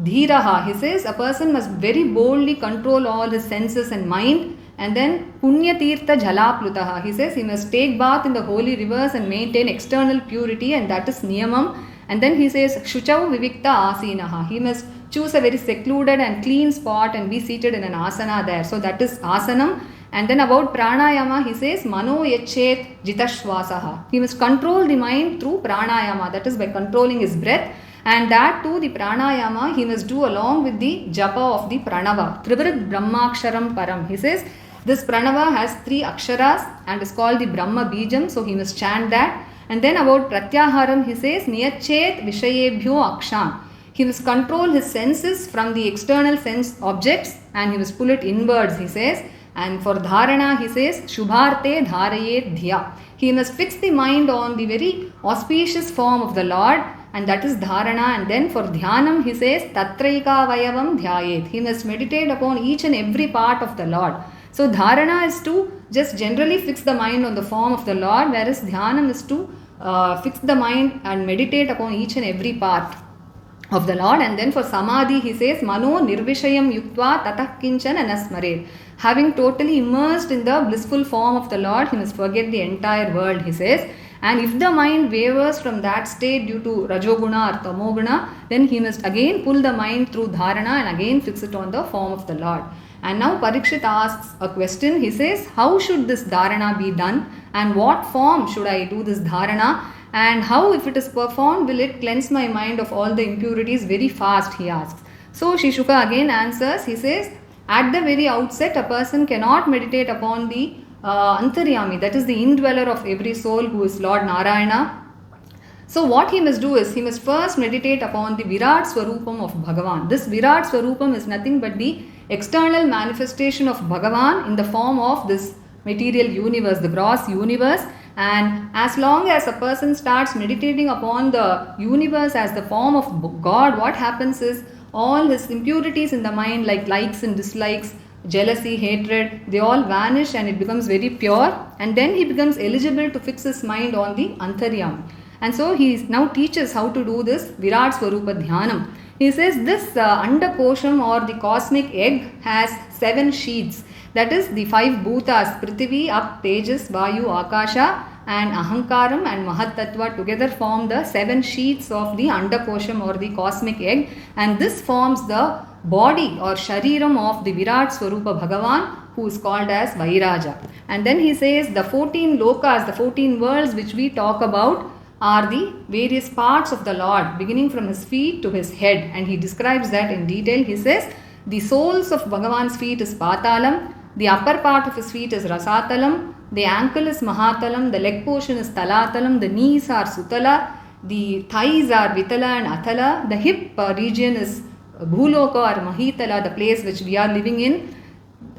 Dhiraha. He says a person must very boldly control all his senses and mind. And then Punya Tirtha Jalaplutaha. He says he must take bath in the holy rivers and maintain external purity, and that is Niyamam. And then he says Shuchau Vivikta Asinaha. He must choose a very secluded and clean spot and be seated in an asana there. So that is Asanam. And then about Pranayama, he says Mano Yachet Jitashvasaha. He must control the mind through Pranayama, that is by controlling his breath. And that too, the Pranayama, he must do along with the Japa of the Pranava. Trivrit Brahmaksharam Param. He says this Pranava has 3 Aksharas and is called the Brahma Bijam. So he must chant that. And then about Pratyaharam, he says Niyachet Vishayebhyo Akshan. He must control his senses from the external sense objects and he must pull it inwards, he says. And for Dharana, he says Shubharte Dharayet Dhya. He must fix the mind on the very auspicious form of the Lord, and that is Dharana. And then for Dhyanam, he says Tatraika Vayavam Dhyayet. He must meditate upon each and every part of the Lord. So Dharana is to just generally fix the mind on the form of the Lord, whereas Dhyanam is to fix the mind and meditate upon each and every part of the Lord. And then for Samadhi, he says Mano Nirvishayam Yuktva Tatah Kinchana Nasmaret. Having totally immersed in the blissful form of the Lord, he must forget the entire world, he says. And if the mind wavers from that state due to Rajoguna or Tamoguna, then he must again pull the mind through Dharana and again fix it on the form of the Lord. And now Parikshit asks a question. He says, how should this Dharana be done? And what form should I do this Dharana? And how, if it is performed, will it cleanse my mind of all the impurities very fast, he asks. So Sri Shuka again answers. He says, at the very outset, a person cannot meditate upon the Antaryami, that is the indweller of every soul, who is Lord Narayana. So what he must do is, he must first meditate upon the Virat Swarupam of Bhagavan. This Virat Swarupam is nothing but the external manifestation of Bhagavan in the form of this material universe, the gross universe. And as long as a person starts meditating upon the universe as the form of God, what happens is all his impurities in the mind, like likes and dislikes, jealousy, hatred, they all vanish and it becomes very pure. And then he becomes eligible to fix his mind on the Antaryam. And so he now teaches how to do this Virat Swarupa Dhyanam. He says this Andakosham or the cosmic egg has 7 sheaths. That is the 5 bhutas, Prithvi, Ap, Tejas, Vayu, Akasha and Ahankaram and Mahatattva together form the 7 sheaths of the Andakosham or the cosmic egg. And this forms the body or Shariram of the Virat Swarupa Bhagavan, who is called as Vairaja. And then he says the 14 lokas, the 14 worlds which we talk about, are the various parts of the Lord, beginning from his feet to his head. And he describes that in detail. He says the soles of Bhagavan's feet is Patalam, the upper part of his feet is Rasatalam, the ankle is Mahatalam, the leg portion is Talatalam, the knees are Sutala, the thighs are Vitala and Athala, the hip region is Bhuloka or Mahitala, the place which we are living in.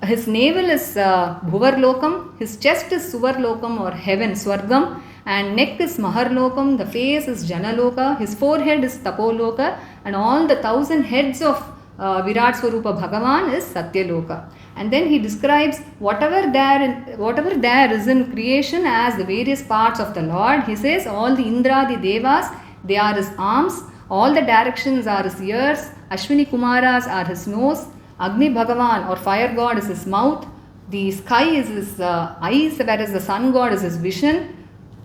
His navel is Bhuvarlokam, his chest is Suvarlokam or heaven, Swargam, and neck is Maharlokam, the face is Janaloka, his forehead is Tapoloka, and all the 1,000 heads of Virat Swarupa Bhagavan is Satyaloka. And then he describes whatever there is in creation as the various parts of the Lord. He says all the Indra, the Devas, they are his arms, all the directions are his ears, Ashwini Kumaras are his nose, Agni Bhagavan or fire god is his mouth, the sky is his eyes, whereas the sun god is his vision,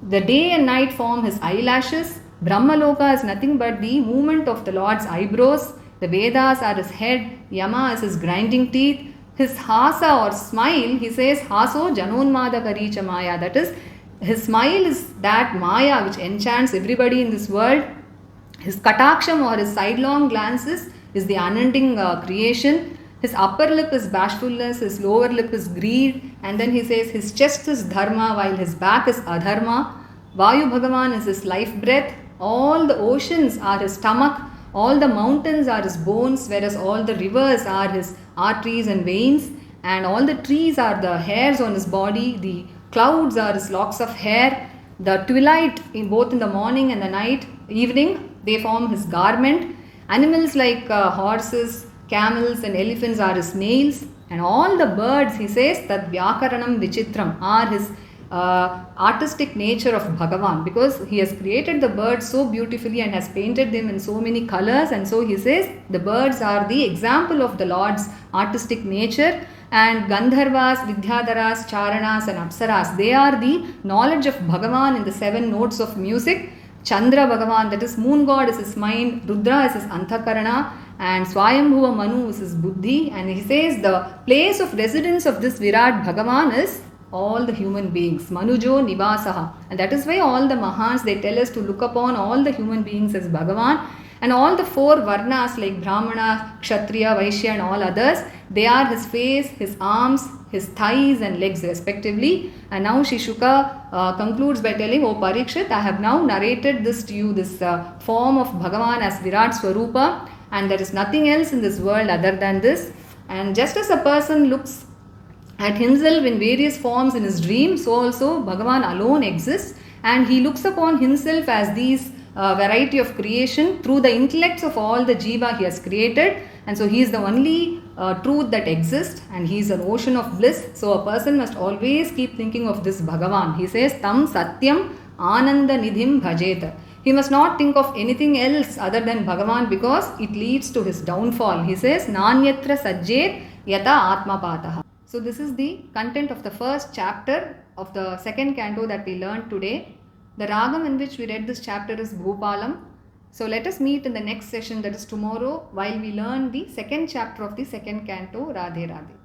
the day and night form his eyelashes, Brahmaloka is nothing but the movement of the Lord's eyebrows, the Vedas are his head, Yama is his grinding teeth, his hasa or smile, he says haso janonmada karicha maya, that is his smile is that maya which enchants everybody in this world. His kataksham or his sidelong glances is the unending creation. His upper lip is bashfulness, his lower lip is greed, and then he says his chest is dharma while his back is adharma. Vayu Bhagavan is his life breath, all the oceans are his stomach, all the mountains are his bones, whereas all the rivers are his arteries and veins, and all the trees are the hairs on his body, the clouds are his locks of hair, the twilight in both in the morning and the night, evening, they form his garment, Animals like horses, camels and elephants are his nails, and all the birds, he says, that Vyakaranam Vichitram, are his artistic nature of Bhagavan, because he has created the birds so beautifully and has painted them in so many colors, and so he says the birds are the example of the Lord's artistic nature. And Gandharvas, Vidyadharas, Charanas and Apsaras, they are the knowledge of Bhagavan in the 7 notes of music. Chandra Bhagavan, that is moon god, is his mind, Rudra is his Anthakarana, and Swayambhuva Manu is his Buddhi. And he says the place of residence of this Virat Bhagavan is all the human beings, Manujo Nivasaha. And that is why all the Mahans, they tell us to look upon all the human beings as Bhagavan. And all the 4 Varnas like Brahmana, Kshatriya, Vaishya and all others, they are his face, his arms, his thighs and legs respectively. And now Shri Shuka concludes by telling, O Parikshit, I have now narrated this to you, this form of Bhagavan as Virat Swarupa, and there is nothing else in this world other than this. And just as a person looks at himself in various forms in his dream, so also Bhagavan alone exists, and he looks upon himself as these variety of creation through the intellects of all the jiva he has created. And so he is the only truth that exists, and he is an ocean of bliss. So a person must always keep thinking of this Bhagavan. He says, Tam Satyam Ananda Nidhim Bhajeta. He must not think of anything else other than Bhagavan, because it leads to his downfall. He says, Nanyatra Sajjet Yata Atmapataha. So this is the content of the first chapter of the second canto that we learned today. The ragam in which we read this chapter is Bhupalam. So let us meet in the next session, that is tomorrow, while we learn the second chapter of the second canto, Radhe Radhe.